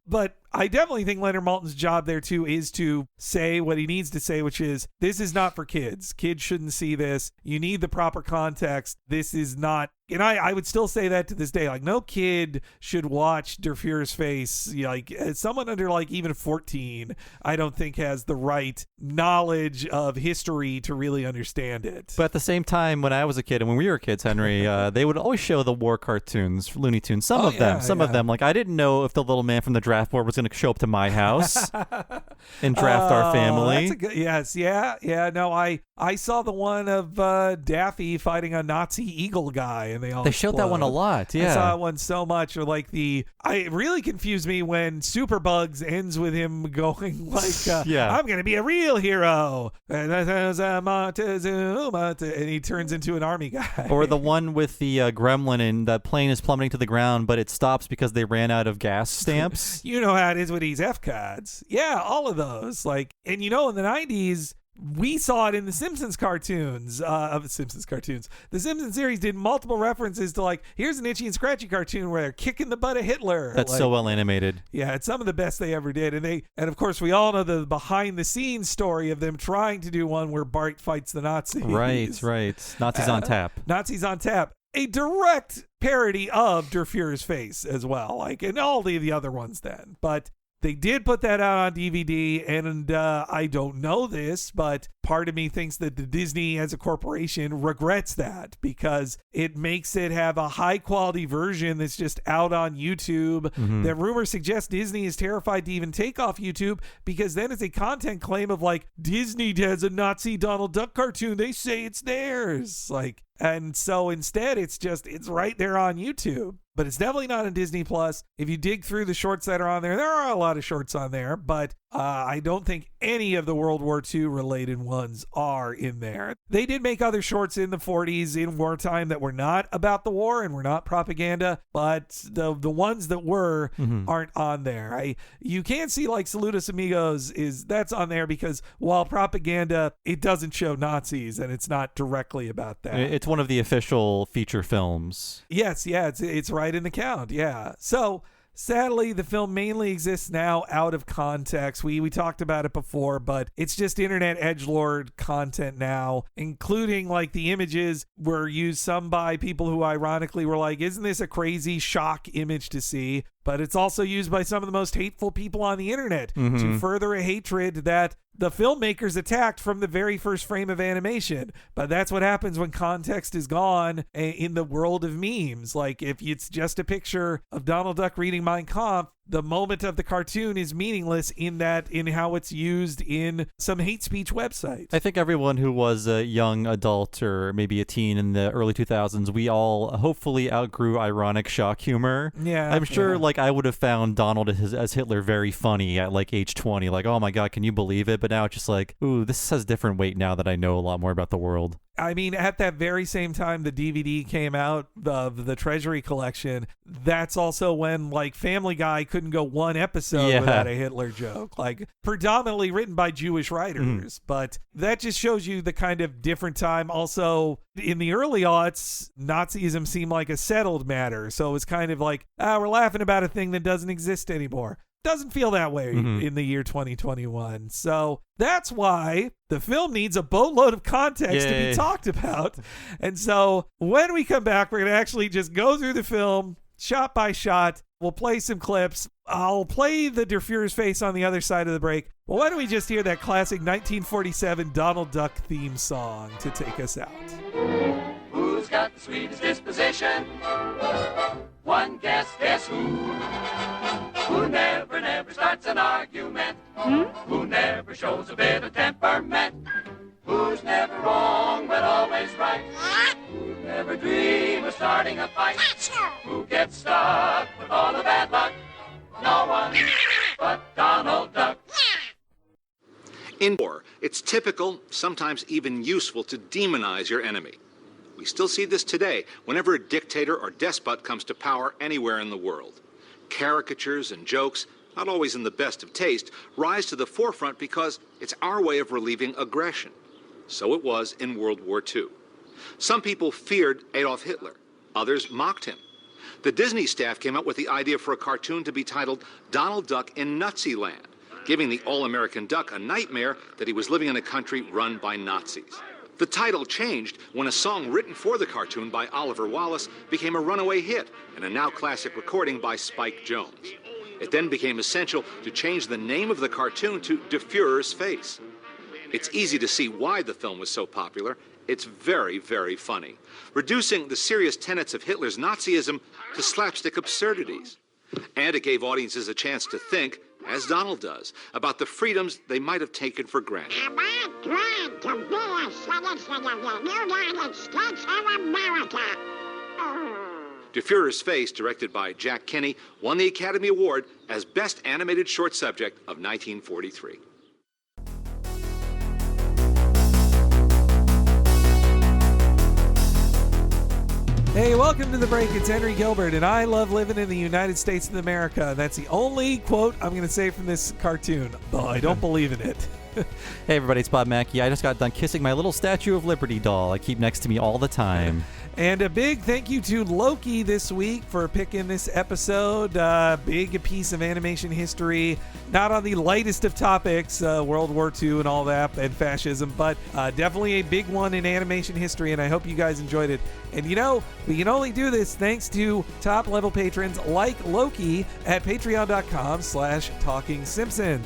But I definitely think Leonard Maltin's job there, too, is to say what he needs to say, which is, this is not for kids. Kids shouldn't see this. You need the proper context. This is not... And I would still say that to this day. Like, no kid should watch Der Fuhrer's Face. Like, someone under, like, even 14, I don't think has the right knowledge of history to really understand it. But at the same time, when I was a kid and when we were kids, Henry, they would always show the war cartoons, Looney Tunes. Some of them. Like, I didn't know if the little man from the draft board was going to show up to my house and draft our family. That's a good, yes. Yeah. No, I saw the one of Daffy fighting a Nazi eagle guy. And they showed that one a lot. Yeah, I saw that one so much. Or like it really confused me when Superbugs ends with him going like, I'm gonna be a real hero, and he turns into an army guy. Or the one with the gremlin and the plane is plummeting to the ground, but it stops because they ran out of gas stamps. You know how it is with these FCODs. Yeah, all of those. Like, and in the 90s. We saw it in the Simpsons cartoons, The Simpsons series did multiple references to, like, here's an Itchy and Scratchy cartoon where they're kicking the butt of Hitler. That's like, so well animated. Yeah, it's some of the best they ever did. And of course, we all know the behind-the-scenes story of them trying to do one where Bart fights the Nazis. Right. Nazis on tap. Nazis on tap. A direct parody of Der Fuhrer's Face as well, like, and all the other ones then. But they did put that out on DVD, and I don't know this, but part of me thinks that the Disney as a corporation regrets that because it makes it have a high-quality version that's just out on YouTube. Mm-hmm. That rumor suggests Disney is terrified to even take off YouTube because then it's a content claim of, like, Disney has a Nazi Donald Duck cartoon. They say it's theirs. Like, And so instead, it's right there on YouTube. But it's definitely not on Disney Plus. If you dig through the shorts that are on there are a lot of shorts on there, but I don't think any of the World War II related ones are in there. They did make other shorts in the 40s in wartime that were not about the war and were not propaganda, but the ones that were aren't on there. You can see like Saludos Amigos that's on there because while propaganda, it doesn't show Nazis and it's not directly about that. It's one of the official feature films. Yes, it's right in the count, yeah. So sadly, the film mainly exists now out of context. We talked about it before, but it's just internet edgelord content now, including like the images were used some by people who ironically were like, isn't this a crazy shock image to see? But it's also used by some of the most hateful people on the internet to further a hatred that the filmmakers attacked from the very first frame of animation. But that's what happens when context is gone in the world of memes. Like if it's just a picture of Donald Duck reading Mein Kampf, the moment of the cartoon is meaningless in how it's used in some hate speech websites. I think everyone who was a young adult or maybe a teen in the early 2000s, we all hopefully outgrew ironic shock humor. Yeah. I'm sure like I would have found Donald as Hitler very funny at like age 20. Like, oh my God, can you believe it? But now it's just like, ooh, this has different weight now that I know a lot more about the world. I mean, at that very same time the DVD came out of the Treasury collection, that's also when like Family Guy couldn't go one episode without a Hitler joke, like predominantly written by Jewish writers. But that just shows you the kind of different time. Also, in the early aughts, Nazism seemed like a settled matter. So it was kind of like, we're laughing about a thing that doesn't exist anymore. Doesn't feel that way in the year 2021. So that's why the film needs a boatload of context to be talked about. And so when we come back, we're going to actually just go through the film shot by shot. We'll play some clips. I'll play the Der Fuhrer's face on the other side of the break. Well, why don't we just hear that classic 1947 Donald Duck theme song to take us out? Who's got the sweetest disposition? One guess who? Who never starts an argument? Who never shows a bit of temperament? Who's never wrong but always right? Who never dream of starting a fight? Who gets stuck with all the bad luck? No one but Donald Duck. In war, it's typical, sometimes even useful, to demonize your enemy. We still see this today whenever a dictator or despot comes to power anywhere in the world. Caricatures and jokes, not always in the best of taste, rise to the forefront because it's our way of relieving aggression. So it was in World War II. Some people feared Adolf Hitler. Others mocked him. The Disney staff came up with the idea for a cartoon to be titled Donald Duck in Nazi Land, giving the all-American duck a nightmare that he was living in a country run by Nazis. The title changed when a song written for the cartoon by Oliver Wallace became a runaway hit and a now classic recording by Spike Jones. It then became essential to change the name of the cartoon to Der Fuhrer's Face. It's easy to see why the film was so popular. It's very, very funny, reducing the serious tenets of Hitler's Nazism to slapstick absurdities. And it gave audiences a chance to think, as Donald does, about the freedoms they might have taken for granted. Am I glad to be a citizen of the United States of America? Der Fuhrer's Face, directed by Jack Kinney, won the Academy Award as Best Animated Short Subject of 1943. Hey, welcome to The Break. It's Henry Gilbert, and I love living in the United States of America. That's the only quote I'm going to say from this cartoon, though I don't believe in it. Hey everybody, it's Bob Mackey. I just got done kissing my little Statue of Liberty doll I keep next to me all the time. And a big thank you to Loki this week for picking this episode. Big piece of animation history. Not on the lightest of topics, World War II and all that, and fascism, but definitely a big one in animation history, and I hope you guys enjoyed it. And you know, we can only do this thanks to top-level patrons like Loki at patreon.com/TalkingSimpsons.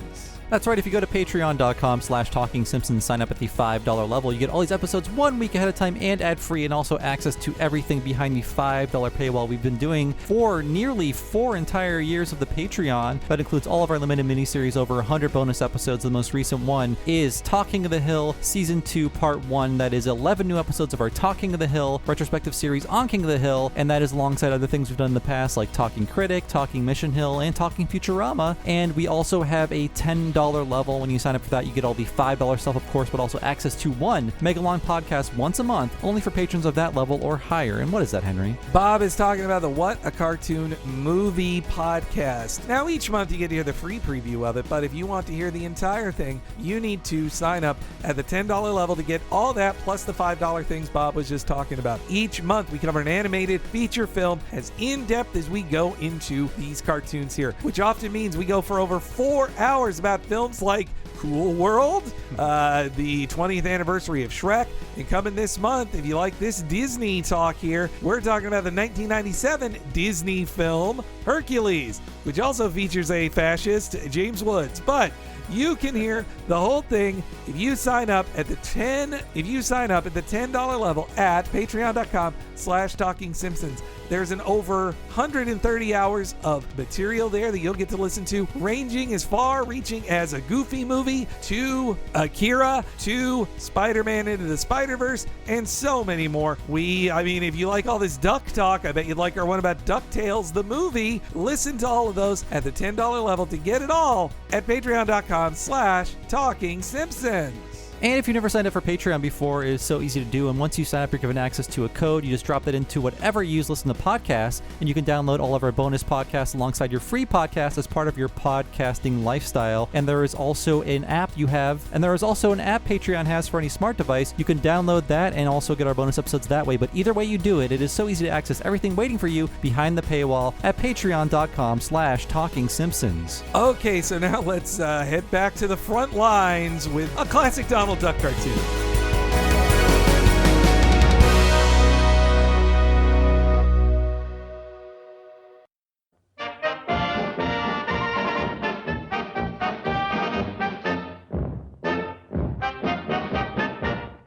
That's right. If you go to patreon.com/TalkingSimpsons, sign up at the $5 level, you get all these episodes 1 week ahead of time and ad-free, and also access to everything behind the $5 paywall we've been doing for nearly 4 entire years of the Patreon. That includes all of our limited miniseries, over 100 bonus episodes. The most recent one is Talking of the Hill, Season 2, Part 1. That is 11 new episodes of our Talking of the Hill retrospective series on King of the Hill, and that is alongside other things we've done in the past, like Talking Critic, Talking Mission Hill, and Talking Futurama. And we also have a $10 level. When you sign up for that, you get all the $5 stuff, of course, but also access to one mega-long podcast once a month, only for patrons of that level or higher. And what is that, Henry? Bob is talking about the What a Cartoon Movie podcast. Now, each month you get to hear the free preview of it, but if you want to hear the entire thing, you need to sign up at the $10 level to get all that, plus the $5 things Bob was just talking about. Each month we cover an animated feature film as in-depth as we go into these cartoons here, which often means we go for over 4 hours about films like Cool World, the 20th anniversary of Shrek, and coming this month, if you like this Disney talk here, we're talking about the 1997 Disney film Hercules, which also features a fascist, James Woods. But you can hear the whole thing if you sign up at the $10 level at patreon.com/TalkingSimpsons. There's an over 130 hours of material there that you'll get to listen to, ranging as far-reaching as a Goofy movie to Akira to Spider-Man Into the Spider-Verse and so many more. If you like all this duck talk, I bet you'd like our one about DuckTales, the movie. Listen to all of those at the $10 level to get it all at patreon.com/TalkingSimpsons. And if you never signed up for Patreon before, it is so easy to do. And once you sign up, you're given access to a code. You just drop that into whatever you use to listen to podcasts, and you can download all of our bonus podcasts alongside your free podcast as part of your podcasting lifestyle. And there is also an app Patreon has for any smart device. You can download that and also get our bonus episodes that way. But either way you do it, it is so easy to access everything waiting for you behind the paywall at patreon.com/TalkingSimpsons. Okay, so now let's head back to the front lines with a classic Donald Duck cartoon.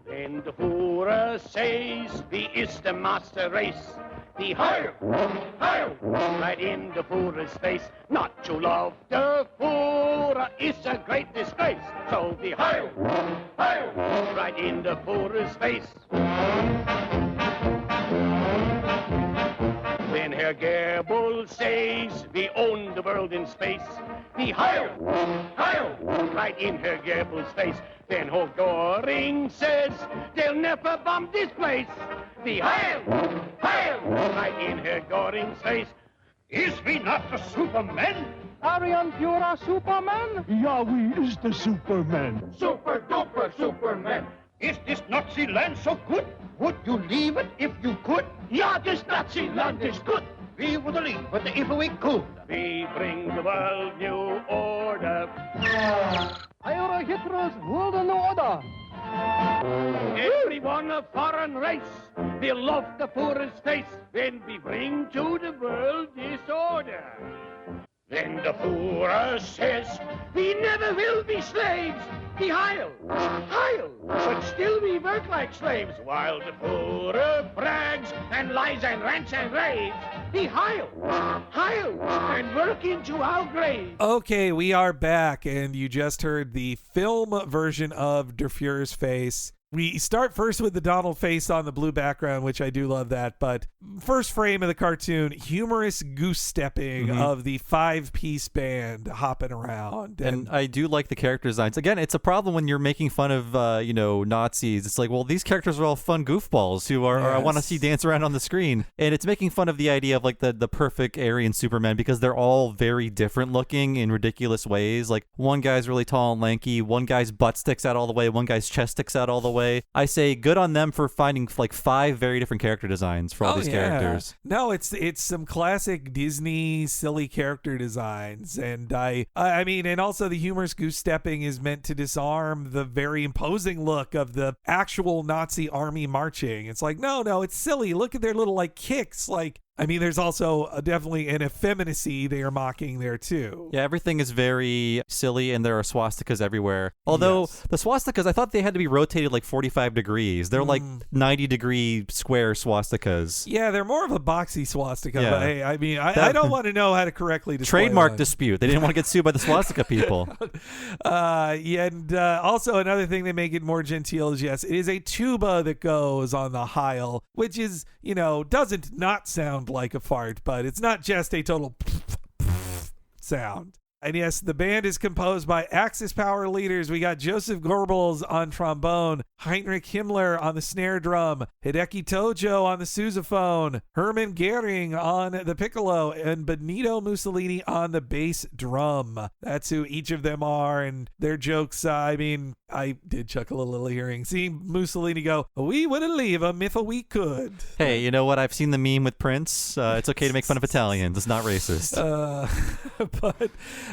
Then the Führer says, "Wie ist the master race?" The Heil, Heil, right in the Führer's face. Not to love the Führer is a great disgrace. So the Heil, Heil, right in the Führer's face. Then Herr Goebbels says, "We own the world in space." The Heil, Heil, right in Herr Goebbels' face. Then Herr Göring says, "They'll never bomb this place." The Heil, Heil, right in Herr Göring's face. Is we not the Superman? Arian Führer Superman? Ja, wie is the Superman? Super duper Superman. Is this Nazi land so good? Would you leave it if you could? Ja, this Nazi land is good. We would leave it if we could. We bring the world new order. Eure Hitler's world new order. Everyone a foreign race will love the Führer's face when we bring to the world disorder. Then the Führer says, "We never will be slaves." The Heil, Heil, but still we work like slaves, while the Führer brags and lies and rants and raves. The Heil, Heil, and work into our grave. Okay, we are back, and you just heard the film version of Der Fuhrer's Face. We start first with the Donald face on the blue background, which I do love that. But first frame of the cartoon, humorous goose stepping of the 5-piece band hopping around. And I do like the character designs. Again, it's a problem when you're making fun of, Nazis. It's like, well, these characters are all fun goofballs who are I want to see dance around on the screen. And it's making fun of the idea of like the perfect Aryan Superman because they're all very different looking in ridiculous ways. Like one guy's really tall and lanky, one guy's butt sticks out all the way, one guy's chest sticks out all the way. I say good on them for finding like 5 very different character designs for all these characters. No, it's some classic Disney silly character designs, and I mean, and also the humorous goose stepping is meant to disarm the very imposing look of the actual Nazi army marching. It's like no, it's silly. Look at their little like kicks. Like I mean, there's also definitely an effeminacy they are mocking there too. Yeah, everything is very silly, and there are swastikas everywhere. Although the swastikas, I thought they had to be rotated like 45 degrees. They're like 90-degree square swastikas. Yeah, they're more of a boxy swastika. Yeah. But hey, I mean, I don't want to know how to correctly display Trademark one. dispute. They didn't want to get sued by the swastika people. Yeah, and also another thing they make it more genteel is, yes, it is a tuba that goes on the Heil, which is, doesn't not sound like a fart, but it's not just a total sound. And yes, the band is composed by Axis Power leaders. We got Joseph Goebbels on trombone, Heinrich Himmler on the snare drum, Hideki Tojo on the sousaphone, Hermann Goering on the piccolo, and Benito Mussolini on the bass drum. That's who each of them are, and their jokes, I mean, I did chuckle a little hearing. Seeing Mussolini go, "We wouldn't leave him if we could." Hey, you know what? I've seen the meme with Prince. It's okay to make fun of Italians. It's not racist.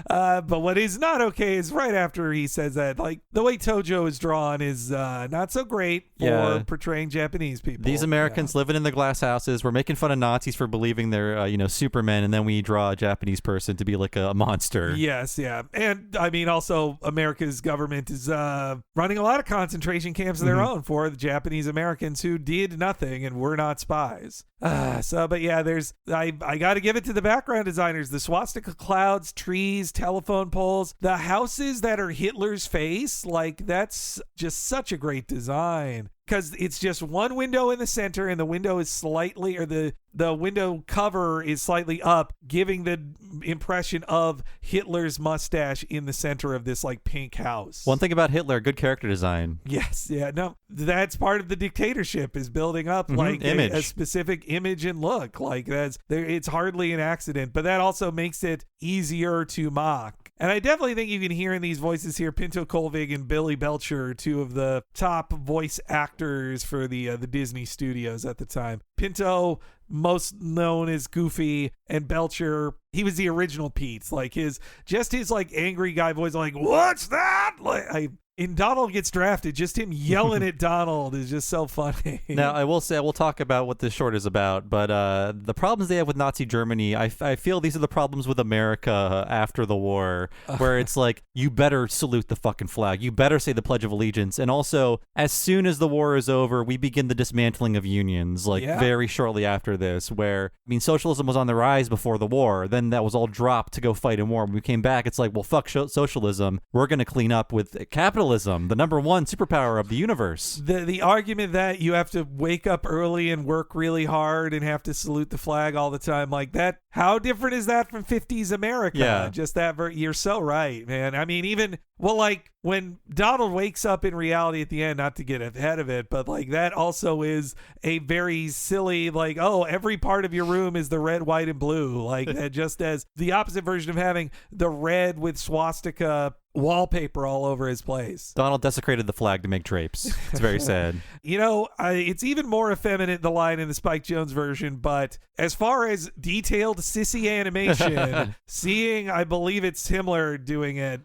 But what is not okay is right after he says that, like, the way Tojo is drawn is not so great for portraying Japanese people. These Americans living in the glass houses. We're making fun of Nazis for believing they're, Supermen, and then we draw a Japanese person to be like a monster. Yes, yeah. And, I mean, also, America's government is running a lot of concentration camps of their own for the Japanese Americans who did nothing and were not spies. But yeah, I got to give it to the background designers. The swastika clouds, trees, telephone poles, the houses that are Hitler's face, like, that's just such a great design. Because it's just one window in the center, and the window is slightly, or the window cover is slightly up, giving the impression of Hitler's mustache in the center of this, like, pink house. One thing about Hitler, good character design. Yes, yeah, no, that's part of the dictatorship, is building up like a specific image and look. Like, it's hardly an accident, but that also makes it easier to mock. And I definitely think you can hear in these voices here, Pinto Colvig and Billy Belcher, two of the top voice actors for the Disney studios at the time. Pinto, most known as Goofy, and Belcher, he was the original Pete. Like, his like angry guy voice, like, "What's that?" Like, in Donald Gets Drafted, just him yelling at Donald is just so funny. Now, I will say, we'll talk about what this short is about, but the problems they have with Nazi Germany, I feel these are the problems with America after the war, where it's like, you better salute the fucking flag. You better say the Pledge of Allegiance. And also, as soon as the war is over, we begin the dismantling of unions, very shortly after this, where, I mean, socialism was on the rise before the war. Then that was all dropped to go fight in war. When we came back, it's like, well, fuck socialism. We're going to clean up with capitalism. The number one superpower of the universe. The argument that you have to wake up early and work really hard and have to salute the flag all the time, like that, how different is that from 50s America? Yeah. Just that, you're so right, man. I mean, even, well, like, when Donald wakes up in reality at the end, not to get ahead of it, but like that also is a very silly, like, oh, every part of your room is the red, white, and blue. Like, just as the opposite version of having the red with swastika wallpaper all over his place. Donald desecrated the flag to make drapes. It's very sad. It's even more effeminate, the line in the Spike Jonze version, but as far as detailed sissy animation, seeing, I believe it's Himmler doing it,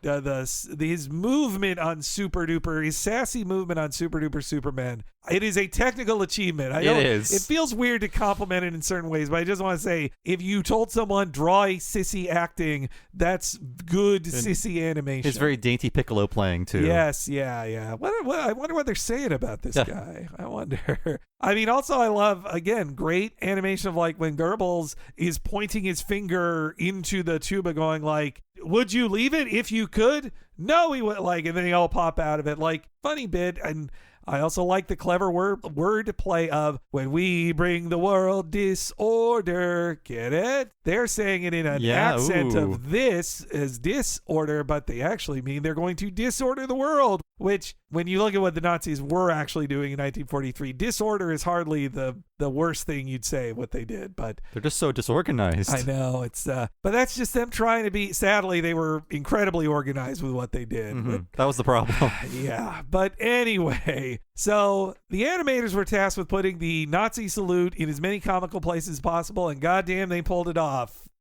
his movement on Super Duper, his sassy movement on Super Duper Superman, it is a technical achievement. It is. It feels weird to compliment it in certain ways, but I just want to say, if you told someone, draw a sissy acting, that's good sissy animation. It's very dainty piccolo playing, too. Yes, yeah. I wonder what they're saying about this guy. I wonder. I mean, also, I love, again, great animation of, like, when Goebbels is pointing his finger into the tuba going, like, "Would you leave it if you could?" No, he would, like, and then they all pop out of it. Like, funny bit. And I also like the clever word play of, "When we bring the world disorder." Get it? They're saying it in an accent of this as disorder, but they actually mean they're going to disorder the world, which, when you look at what the Nazis were actually doing in 1943, disorder is hardly the worst thing you'd say what they did, but they're just so disorganized. I know, it's but that's just them trying to be, sadly, they were incredibly organized with what they did. Mm-hmm. That was the problem. Yeah, but anyway, so the animators were tasked with putting the Nazi salute in as many comical places as possible, and goddamn, they pulled it off.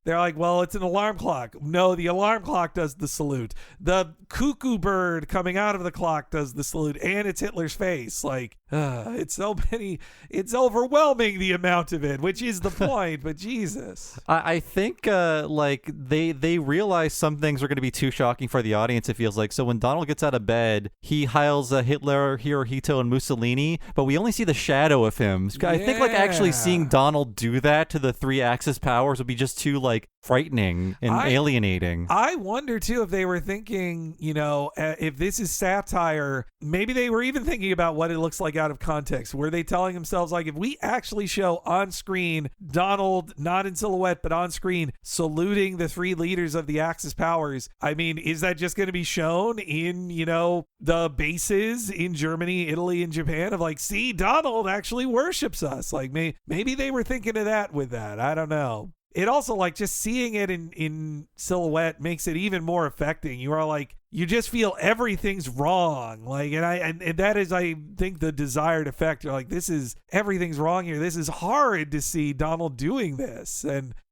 they're like, well, it's an alarm clock. No, the alarm clock does the salute. The cuckoo bird coming out of the clock does the salute, and it's Hitler's face. Like, it's so many. It's overwhelming, the amount of it, which is the point. But Jesus, I think like they realize some things are going to be too shocking for the audience. It feels like. So when Donald gets out of bed, he hails Hitler, Hirohito, and Mussolini, but we only see the shadow of him. I think like actually seeing Donald do that to the three Axis powers would be just too like frightening and alienating. I wonder too if they were thinking, if this is satire, maybe they were even thinking about what it looks like out of context. Were they telling themselves, like, if we actually show on screen Donald, not in silhouette, but on screen, saluting the three leaders of the Axis powers, I mean, is that just going to be shown in, the bases in Germany, Italy, and Japan of like, see, Donald actually worships us? Like, maybe they were thinking of that with that. I don't know. It also, like, just seeing it in silhouette makes it even more affecting. You are like, you just feel everything's wrong. Like, and that is, I think, the desired effect. You're like, everything's wrong here. This is horrid to see Donald doing this.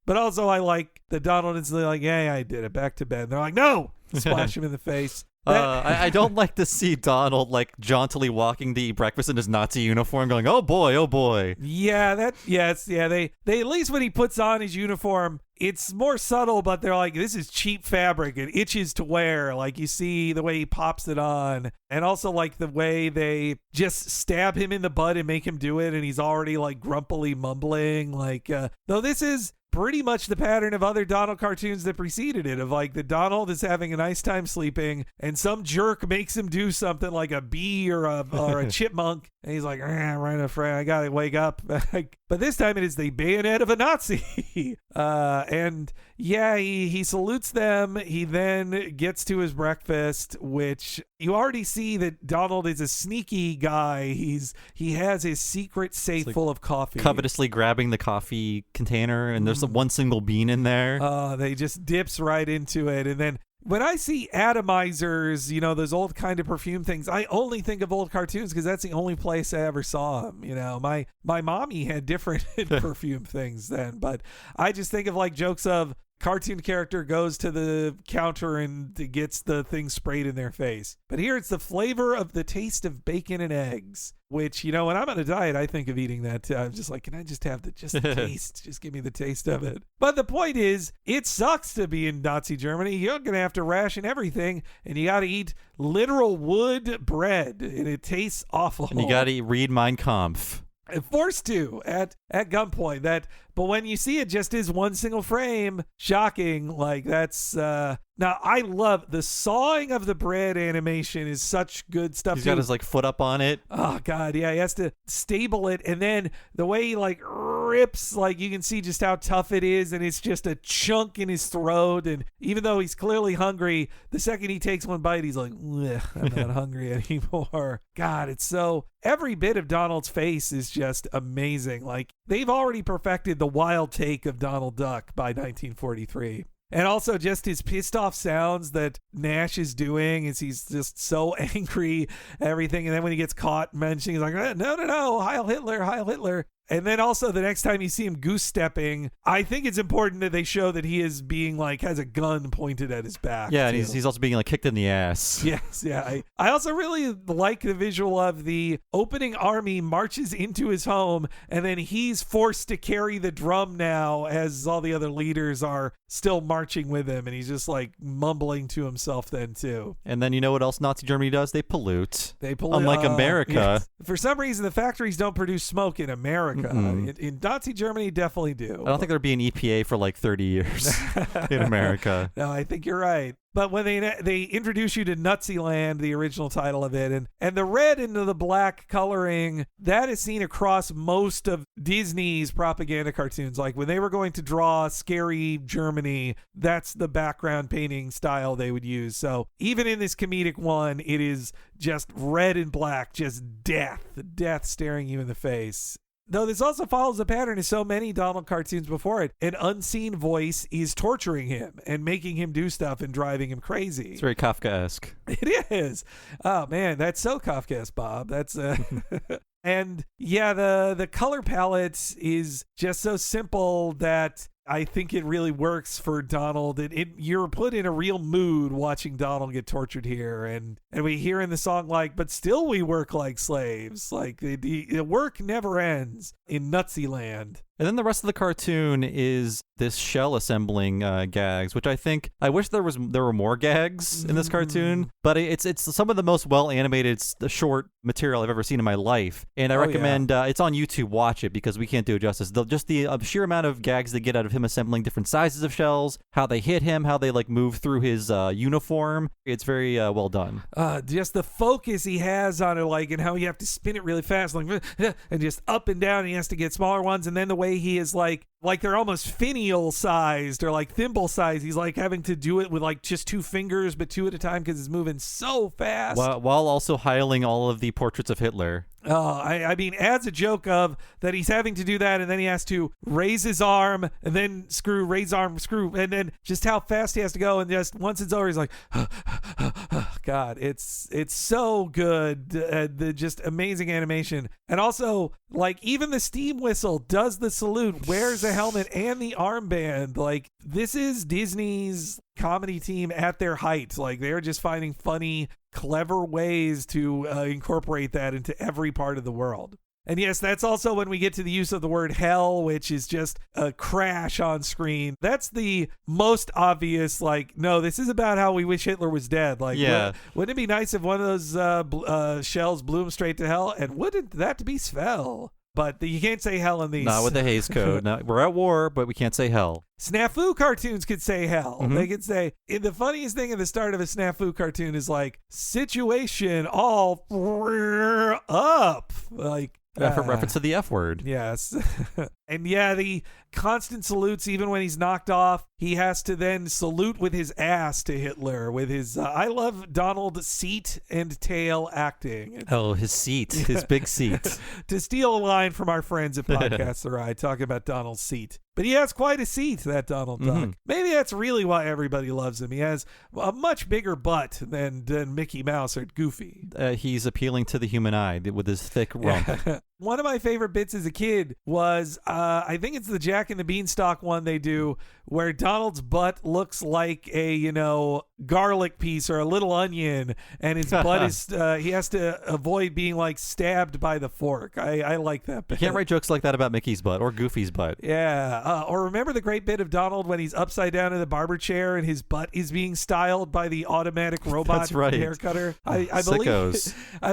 But also I like that Donald is like, yeah, I did it, back to bed. And they're like, no, splash him in the face. I don't like to see Donald like jauntily walking to eat breakfast in his Nazi uniform going, oh boy. Yeah, they at least when he puts on his uniform, it's more subtle, but they're like, this is cheap fabric. It itches to wear. Like, you see the way he pops it on, and also like the way they just stab him in the butt and make him do it, and he's already like grumpily mumbling. Like, though this is pretty much the pattern of other Donald cartoons that preceded it, of like the Donald is having a nice time sleeping and some jerk makes him do something like a bee or a chipmunk, and he's like, right afraid, I gotta wake up. But this time it is the bayonet of a Nazi. And yeah, he salutes them. He then gets to his breakfast, which you already see that Donald is a sneaky guy. He has his secret safe full of coffee. Covetously grabbing the coffee container, and there's one single bean in there. They just dips right into it. And then when I see atomizers, those old kind of perfume things, I only think of old cartoons because that's the only place I ever saw them. My mommy had different perfume things then, but I just think of like jokes of cartoon character goes to the counter and gets the thing sprayed in their face. But here it's the flavor of the taste of bacon and eggs, which, when I'm on a diet, I think of eating that too. I'm just like, can I just have the taste? Just give me the taste of it. But the point is, it sucks to be in Nazi Germany. You're going to have to ration everything, and you got to eat literal wood bread, and it tastes awful. And you got to read Mein Kampf. Forced to at gunpoint. But when you see it just is one single frame, shocking. Like, that's now I love the sawing of the bread animation is such good stuff. He's got his like foot up on it. Oh god, yeah, he has to stable it, and then the way he like rips, like you can see just how tough it is, and it's just a chunk in his throat. And even though he's clearly hungry, the second he takes one bite, he's like, I'm not hungry anymore. God, it's so, every bit of Donald's face is just amazing. Like, they've already perfected the wild take of Donald Duck by 1943. And also just his pissed off sounds that Nash is doing as he's just so angry, everything. And then when he gets caught mentioning, he's like, no, Heil Hitler, Heil Hitler. And then also the next time you see him goose stepping, I think it's important that they show that he is being like, has a gun pointed at his back. Yeah, and he's also being like kicked in the ass. Yes, yeah. I also really like the visual of the opening army marches into his home, and then he's forced to carry the drum now as all the other leaders are still marching with him, and he's just like mumbling to himself then too. And then you know what else Nazi Germany does? They pollute. Unlike America. Yes. For some reason, the factories don't produce smoke in America. In Nazi Germany, definitely do. I don't think there'd be an EPA for like 30 years in America. No, I think you're right. But when they introduce you to Naziland, the original title of it, and the red into the black coloring, that is seen across most of Disney's propaganda cartoons. Like when they were going to draw scary Germany, that's the background painting style they would use. So even in this comedic one, it is just red and black, just death staring you in the face. Though this also follows the pattern of so many Donald cartoons before it. An unseen voice is torturing him and making him do stuff and driving him crazy. It's very Kafkaesque. It is. Oh, man, that's so Kafkaesque, Bob. That's and yeah, the color palette is just so simple that I think it really works for Donald. You're put in a real mood watching Donald get tortured here, and we hear in the song like, but still we work like slaves. Like the work never ends in Nutsy Land. And then the rest of the cartoon is this shell assembling gags, which I wish there were more gags in this cartoon, but it's some of the most well animated short material I've ever seen in my life, and I recommend it's on YouTube. Watch it because we can't do it justice. Just the sheer amount of gags they get out of him assembling different sizes of shells, how they hit him, how they like move through his uniform. It's very well done. Just the focus he has on it, like, and how you have to spin it really fast, like, and just up and down. And he has to get smaller ones, and then the way he is like they're almost finial sized or like thimble sized. He's like having to do it with like just 2 fingers, but 2 at a time because it's moving so fast. While also highlighting all of the portraits of Hitler. I mean, adds a joke of that he's having to do that, and then he has to raise his arm, and then raise arm, screw, and then just how fast he has to go, and just once it's over, he's like, God, it's so good, the just amazing animation, and also like even the steam whistle does the salute, wears a helmet and the armband. Like this is Disney's comedy team at their height. Like they're just finding funny, clever ways to incorporate that into every part of the world. And yes, that's also when we get to the use of the word hell, which is just a crash on screen. That's the most obvious, like, no, this is about how we wish Hitler was dead. Like, yeah. Wouldn't it be nice if one of those shells blew him straight to hell? And wouldn't that be swell? But you can't say hell in these. Not with the Hays Code. No, we're at war, but we can't say hell. Snafu cartoons could say hell. Mm-hmm. They could say, the funniest thing at the start of a Snafu cartoon is like, situation all up. Like, reference to the F word. Yes. And yeah, the constant salutes, even when he's knocked off, he has to then salute with his ass to Hitler with his, I love Donald seat and tail acting. Oh, his seat, his big seat. To steal a line from our friends at Podcast The Ride, talking about Donald's seat. But he has quite a seat, that Donald Duck. Mm-hmm. Maybe that's really why everybody loves him. He has a much bigger butt than Mickey Mouse or Goofy. He's appealing to the human eye with his thick rump. One of my favorite bits as a kid was, I think it's the Jack and the Beanstalk one they do, where Donald's butt looks like a, garlic piece or a little onion, and his butt is, he has to avoid being like stabbed by the fork. I like that bit. You can't write jokes like that about Mickey's butt or Goofy's butt. Yeah. Or remember the great bit of Donald when he's upside down in the barber chair and his butt is being styled by the automatic robot That's right. hair cutter? I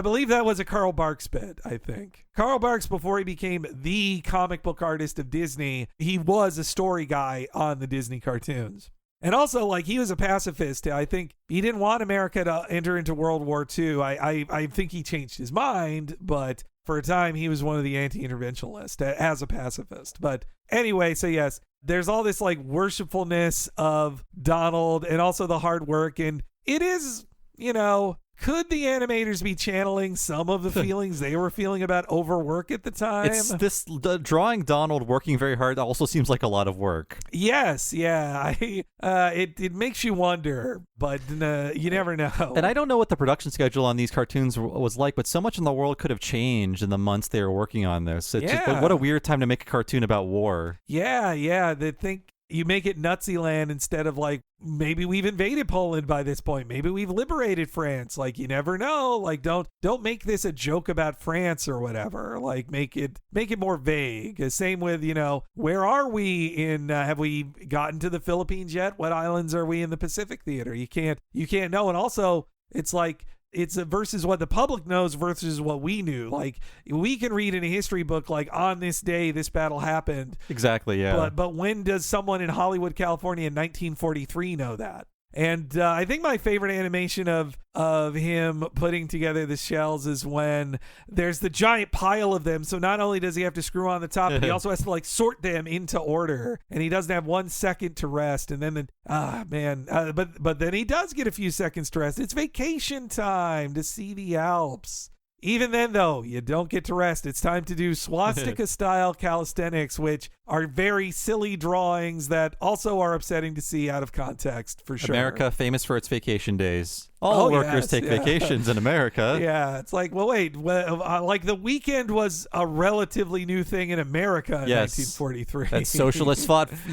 believe that was a Carl Barks bit, I think. Carl Barks, before he became the comic book artist of Disney, he was a story guy on the Disney cartoons. And also, like, he was a pacifist. I think he didn't want America to enter into World War II. I think he changed his mind, but for a time, he was one of the anti-interventionists as a pacifist. But anyway, so yes, there's all this, like, worshipfulness of Donald and also the hard work. And it is, could the animators be channeling some of the feelings they were feeling about overwork at the time? Drawing Donald working very hard also seems like a lot of work. Yes, yeah. It makes you wonder, but you never know. And I don't know what the production schedule on these cartoons was like, but so much in the world could have changed in the months they were working on this. It's just, what a weird time to make a cartoon about war. Yeah. They think you make it Nutsy Land instead of like, maybe we've invaded Poland by this point. Maybe we've liberated France. Like, you never know. Like, don't make this a joke about France or whatever. Like, make it more vague. Same with, where are we in, have we gotten to the Philippines yet? What islands are we in the Pacific Theater? You can't know. And also, it's like, it's versus what the public knows versus what we knew. Like, we can read in a history book, like, on this day, this battle happened. Exactly, yeah. But when does someone in Hollywood, California in 1943 know that? And I think my favorite animation of him putting together the shells is when there's the giant pile of them. So not only does he have to screw on the top, but he also has to like sort them into order. And he doesn't have 1 second to rest. And then, but then he does get a few seconds to rest. It's vacation time to see the Alps. Even then, though, you don't get to rest. It's time to do swastika-style calisthenics, which are very silly drawings that also are upsetting to see out of context, for sure. America, famous for its vacation days. All workers take vacations in America. Yeah, it's like, well, wait, like the weekend was a relatively new thing in America in 1943. That socialists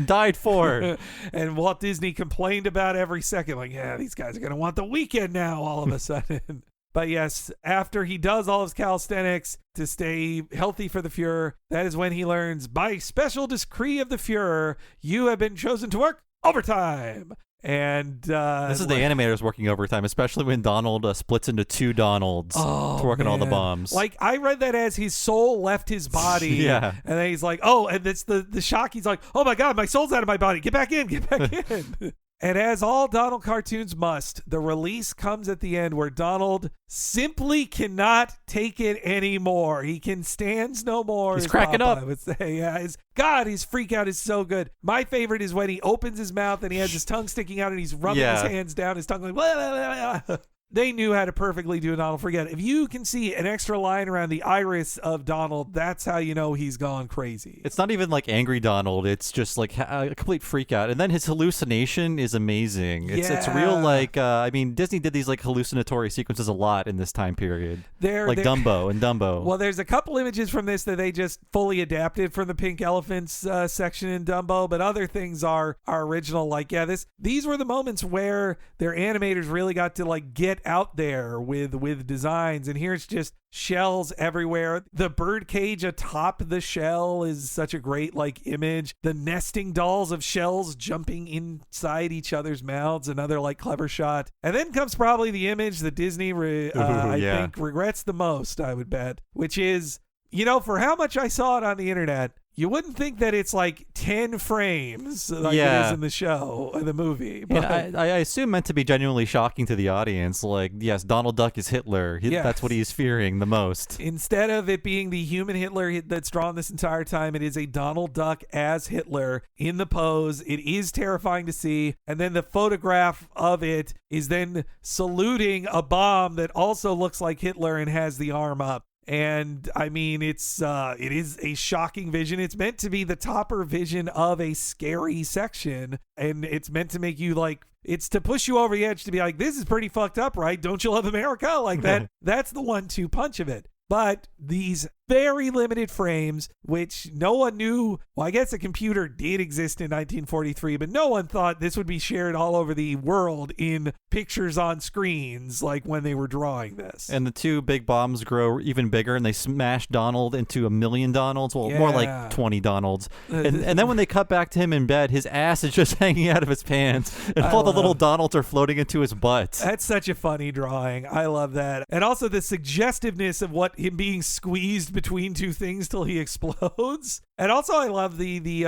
died for. And Walt Disney complained about every second, like, yeah, these guys are going to want the weekend now all of a sudden. But yes, after he does all his calisthenics to stay healthy for the Fuhrer, that is when he learns, by special decree of the Fuhrer, you have been chosen to work overtime. And this is the animators working overtime, especially when Donald splits into two Donalds to work on all the bombs. Like, I read that as his soul left his body. Yeah. And then he's like, oh, and it's the shock. He's like, oh my God, my soul's out of my body. Get back in, get back in. And as all Donald cartoons must, the release comes at the end where Donald simply cannot take it anymore. He stands no more. He's cracking up. I would say, yeah. His freak out is so good. My favorite is when he opens his mouth and he has his tongue sticking out and he's rubbing his hands down his tongue like, blah, blah, blah. They knew how to perfectly do Donald. Forget it. If you can see an extra line around the iris of Donald, that's how you know he's gone crazy. It's not even like angry Donald. It's just like a complete freak out. And then his hallucination is amazing. It's real like, I mean, Disney did these like hallucinatory sequences a lot in this time period. Dumbo and Dumbo. Well, there's a couple images from this that they just fully adapted from the Pink Elephants section in Dumbo, but other things are original. Like, these were the moments where their animators really got to like get out there with designs, and here it's just shells everywhere. The bird cage atop the shell is such a great like image. The nesting dolls of shells jumping inside each other's mouths, another like clever shot. And then comes probably the image that Disney I think regrets the most, I would bet, which is, for how much I saw it on the internet, you wouldn't think that it's like 10 frames like it is in the show, the movie. But I assume meant to be genuinely shocking to the audience. Like, yes, Donald Duck is Hitler. That's what he's fearing the most. Instead of it being the human Hitler that's drawn this entire time, it is a Donald Duck as Hitler in the pose. It is terrifying to see. And then the photograph of it is then saluting a bomb that also looks like Hitler and has the arm up. And I mean, it is a shocking vision. It's meant to be the topper vision of a scary section, and it's meant to make you like, it's to push you over the edge to be like, this is pretty fucked up, right? Don't you love America? Like that. That's the 1-2 punch of it. But these very limited frames, which no one knew. Well, I guess a computer did exist in 1943, but no one thought this would be shared all over the world in pictures on screens like when they were drawing this. And the two big bombs grow even bigger, and they smash Donald into 1,000,000 Donalds. Well, more like 20 Donalds. And then when they cut back to him in bed, his ass is just hanging out of his pants, and all the little Donalds are floating into his butt. That's such a funny drawing. I love that. And also the suggestiveness of what him being squeezed between two things till he explodes. And also I love the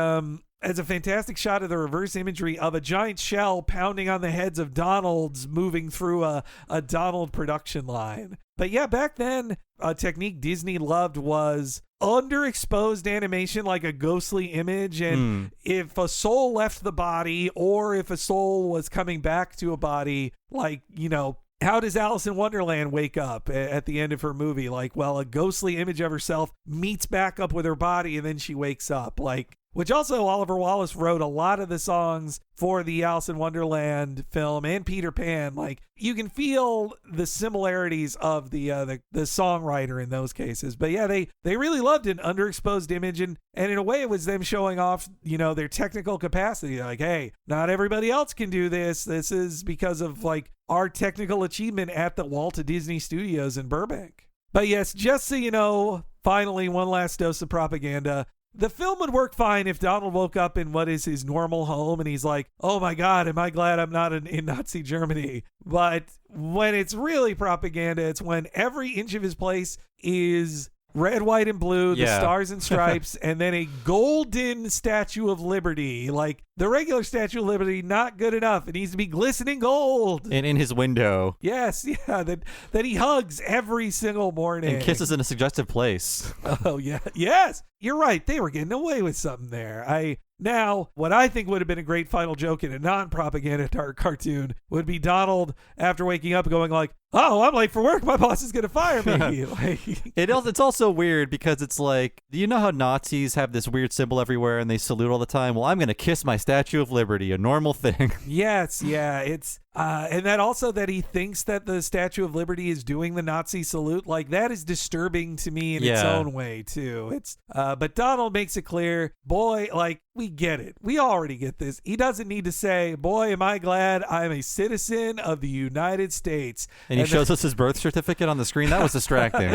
as a fantastic shot of the reverse imagery of a giant shell pounding on the heads of Donalds moving through a Donald production line. But yeah, back then, a technique Disney loved was underexposed animation, like a ghostly image. And if a soul left the body, or if a soul was coming back to a body, like, how does Alice in Wonderland wake up at the end of her movie? Like, well, a ghostly image of herself meets back up with her body, and then she wakes up. Like, which also Oliver Wallace wrote a lot of the songs for the Alice in Wonderland film and Peter Pan. Like, you can feel the similarities of the songwriter in those cases. But yeah, they really loved an underexposed image, and in a way it was them showing off, their technical capacity. Like, hey, not everybody else can do this. This is because of like our technical achievement at the Walt Disney Studios in Burbank. But yes, just so you know, finally, one last dose of propaganda. The film would work fine if Donald woke up in what is his normal home and he's like, oh my God, am I glad I'm not in Nazi Germany? But when it's really propaganda, it's when every inch of his place is red, white, and blue, the stars and stripes, and then a golden Statue of Liberty. Like, the regular Statue of Liberty, not good enough. It needs to be glistening gold. And in his window. Yes, that he hugs every single morning. And kisses in a suggestive place. Oh, yeah. Yes. you're right. They were getting away with something there. Now, what I think would have been a great final joke in a non-propaganda cartoon would be Donald, after waking up, going like, "Oh, I'm late for work. My boss is going to fire me." It's also weird because it's like, do you know how Nazis have this weird symbol everywhere and they salute all the time? Well, I'm going to kiss my Statue of Liberty, a normal thing. Yes, yeah. It's and that also that he thinks that the Statue of Liberty is doing the Nazi salute, like that is disturbing to me in its own way too. It's but Donald makes it clear, boy, like we get it. We already get this. He doesn't need to say, "Boy, am I glad I'm a citizen of the United States." And he shows us his birth certificate on the screen. That was distracting.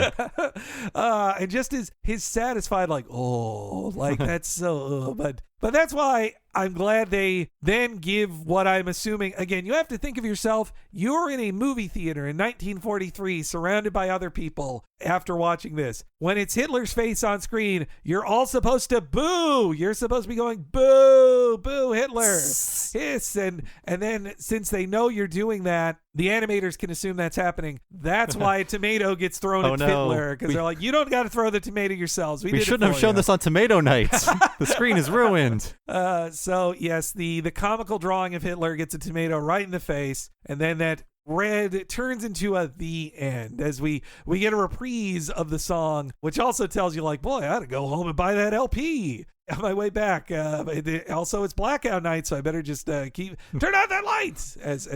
And just his satisfied, like, oh, like that's so, but that's why I'm glad they then give what I'm assuming. Again, you have to think of yourself. You're in a movie theater in 1943, surrounded by other people after watching this. When it's Hitler's face on screen, you're all supposed to boo. You're supposed to be going, boo, boo, Hitler. Hiss. And then since they know you're doing that, the animators can assume that's happening. That's why a tomato gets thrown at Hitler, because they're like, you don't got to throw the tomato yourselves. We shouldn't have shown this on Tomato Nights. The screen is ruined. So yes, the comical drawing of Hitler gets a tomato right in the face, and then that red turns into the end as we get a reprise of the song, which also tells you like, boy, I ought to go home and buy that LP on my way back. Also, it's blackout night, so I better just turn out that light. As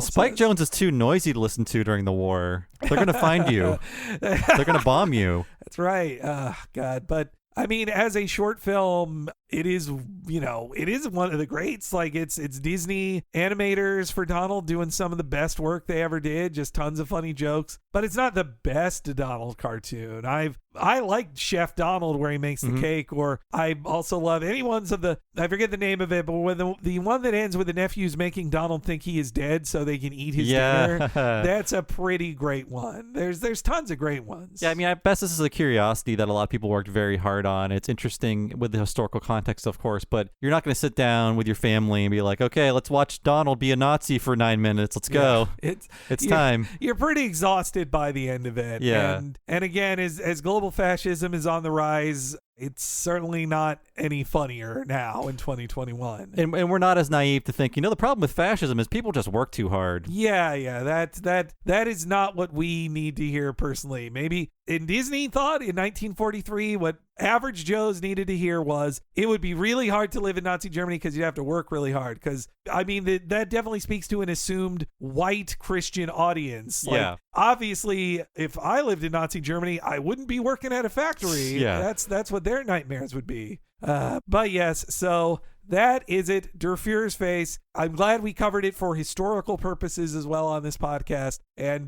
Spike says. Jonze is too noisy to listen to during the war. They're gonna find you. They're gonna bomb you. That's right. God, but. I mean, as a short film, it is, it is one of the greats. Like it's Disney animators for Donald doing some of the best work they ever did. Just tons of funny jokes, but it's not the best Donald cartoon. I like Chef Donald where he makes the cake, or I also love anyone's of I forget the name of it, but when the one that ends with the nephews making Donald think he is dead so they can eat his dinner. That's a pretty great one. There's tons of great ones. Yeah, I mean, I guess this is a curiosity that a lot of people worked very hard on. It's interesting with the historical context, of course, but you're not going to sit down with your family and be like, okay, let's watch Donald be a Nazi for 9 minutes. Let's go. It's time. You're pretty exhausted by the end of it. Yeah. And again, as global fascism is on the rise, it's certainly not any funnier now in 2021. And we're not as naive to think, the problem with fascism is people just work too hard. Yeah. That is not what we need to hear personally. Maybe in Disney thought in 1943, what average Joes needed to hear was it would be really hard to live in Nazi Germany because you'd have to work really hard. Because, I mean, that definitely speaks to an assumed white Christian audience. Like, obviously, if I lived in Nazi Germany, I wouldn't be working at a factory. Yeah. That's what their nightmares would be. But yes, so that is it. Der Fuhrer's face. I'm glad we covered it for historical purposes as well on this podcast. And,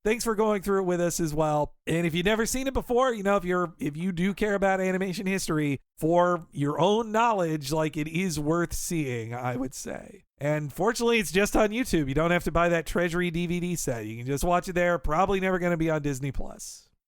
thanks for going through it with us as well. And if you've never seen it before, if you do care about animation history for your own knowledge, like it is worth seeing, I would say. And fortunately, it's just on YouTube. You don't have to buy that Treasury DVD set. You can just watch it there. Probably never going to be on Disney+.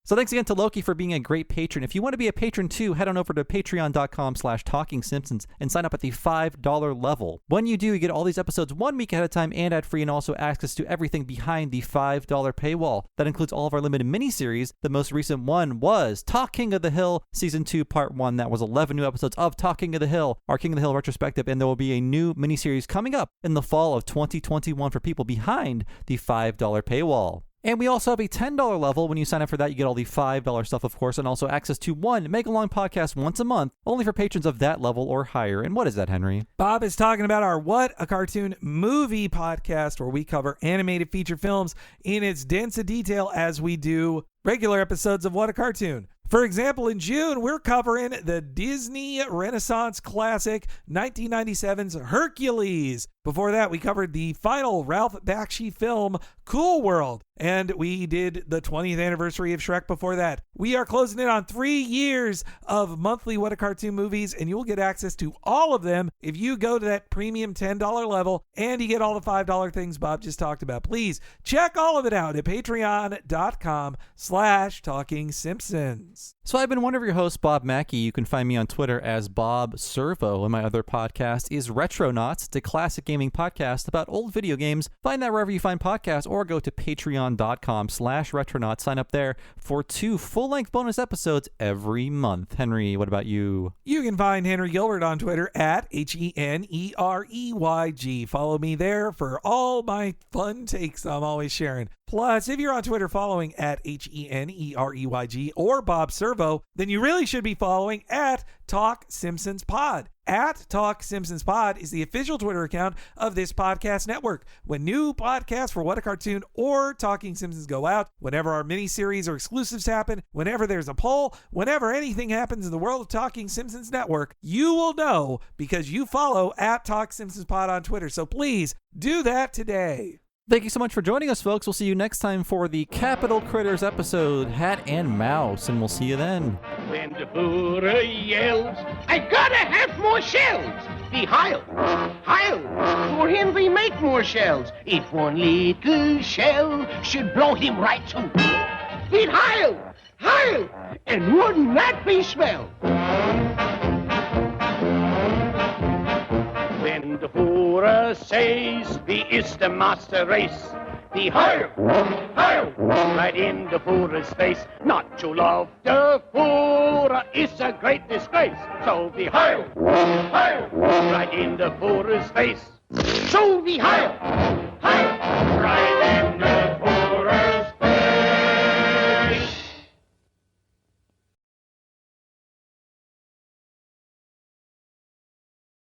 So thanks again to Loki for being a great patron. If you want to be a patron too, head on over to patreon.com/TalkingSimpsons and sign up at the $5 level. When you do, you get all these episodes 1 week ahead of time and ad-free, and also access to everything behind the $5 paywall. That includes all of our limited miniseries. The most recent one was Talk King of the Hill Season 2 Part 1. That was 11 new episodes of Talk King of the Hill, our King of the Hill retrospective, and there will be a new miniseries coming up in the fall of 2021 for people behind the $5 paywall. And we also have a $10 level. When you sign up for that, you get all the $5 stuff, of course, and also access to one mega-long podcast once a month, only for patrons of that level or higher. And what is that, Henry? Bob is talking about our What a Cartoon movie podcast, where we cover animated feature films in as dense a detail as we do regular episodes of What a Cartoon. For example, in June, we're covering the Disney Renaissance classic 1997's Hercules. Before that, we covered the final Ralph Bakshi film, Cool World. And we did the 20th anniversary of Shrek before that. We are closing in on 3 years of monthly What a Cartoon movies, and you'll get access to all of them if you go to that premium $10 level, and you get all the $5 things Bob just talked about. Please check all of it out at patreon.com/TalkingSimpsons. So I've been one of your hosts, Bob Mackey. You can find me on Twitter as Bob Servo, and my other podcast is Retronauts. It's a classic gaming podcast about old video games. Find that wherever you find podcasts, or go to patreon.com/retronauts. Sign up there for 2 full-length bonus episodes every month. Henry, what about you? You can find Henry Gilbert on Twitter at HENEREYG. Follow me there for all my fun takes I'm always sharing. Plus, if you're on Twitter following at HENEREYG or Bob Servo, then you really should be following at Talk Simpsons Pod. At Talk Simpsons Pod is the official Twitter account of this podcast network. When new podcasts for What a Cartoon or Talking Simpsons go out, whenever our miniseries or exclusives happen, whenever there's a poll, whenever anything happens in the world of Talking Simpsons Network, you will know because you follow at Talk Simpsons Pod on Twitter. So please do that today. Thank you so much for joining us, folks. We'll see you next time for the Capital Critters episode, Hat and Mouse, and we'll see you then. When the Buddha yells, I gotta have more shells! The Heil, for him we make more shells. If one little shell should blow him right through. He'd Heil, and wouldn't that be swell? When the Führer says, "Wie ist the master race?" The Heil, right in the Führer's face. Not to love the Führer is a great disgrace. So the Heil, right in the Führer's face. So the Heil,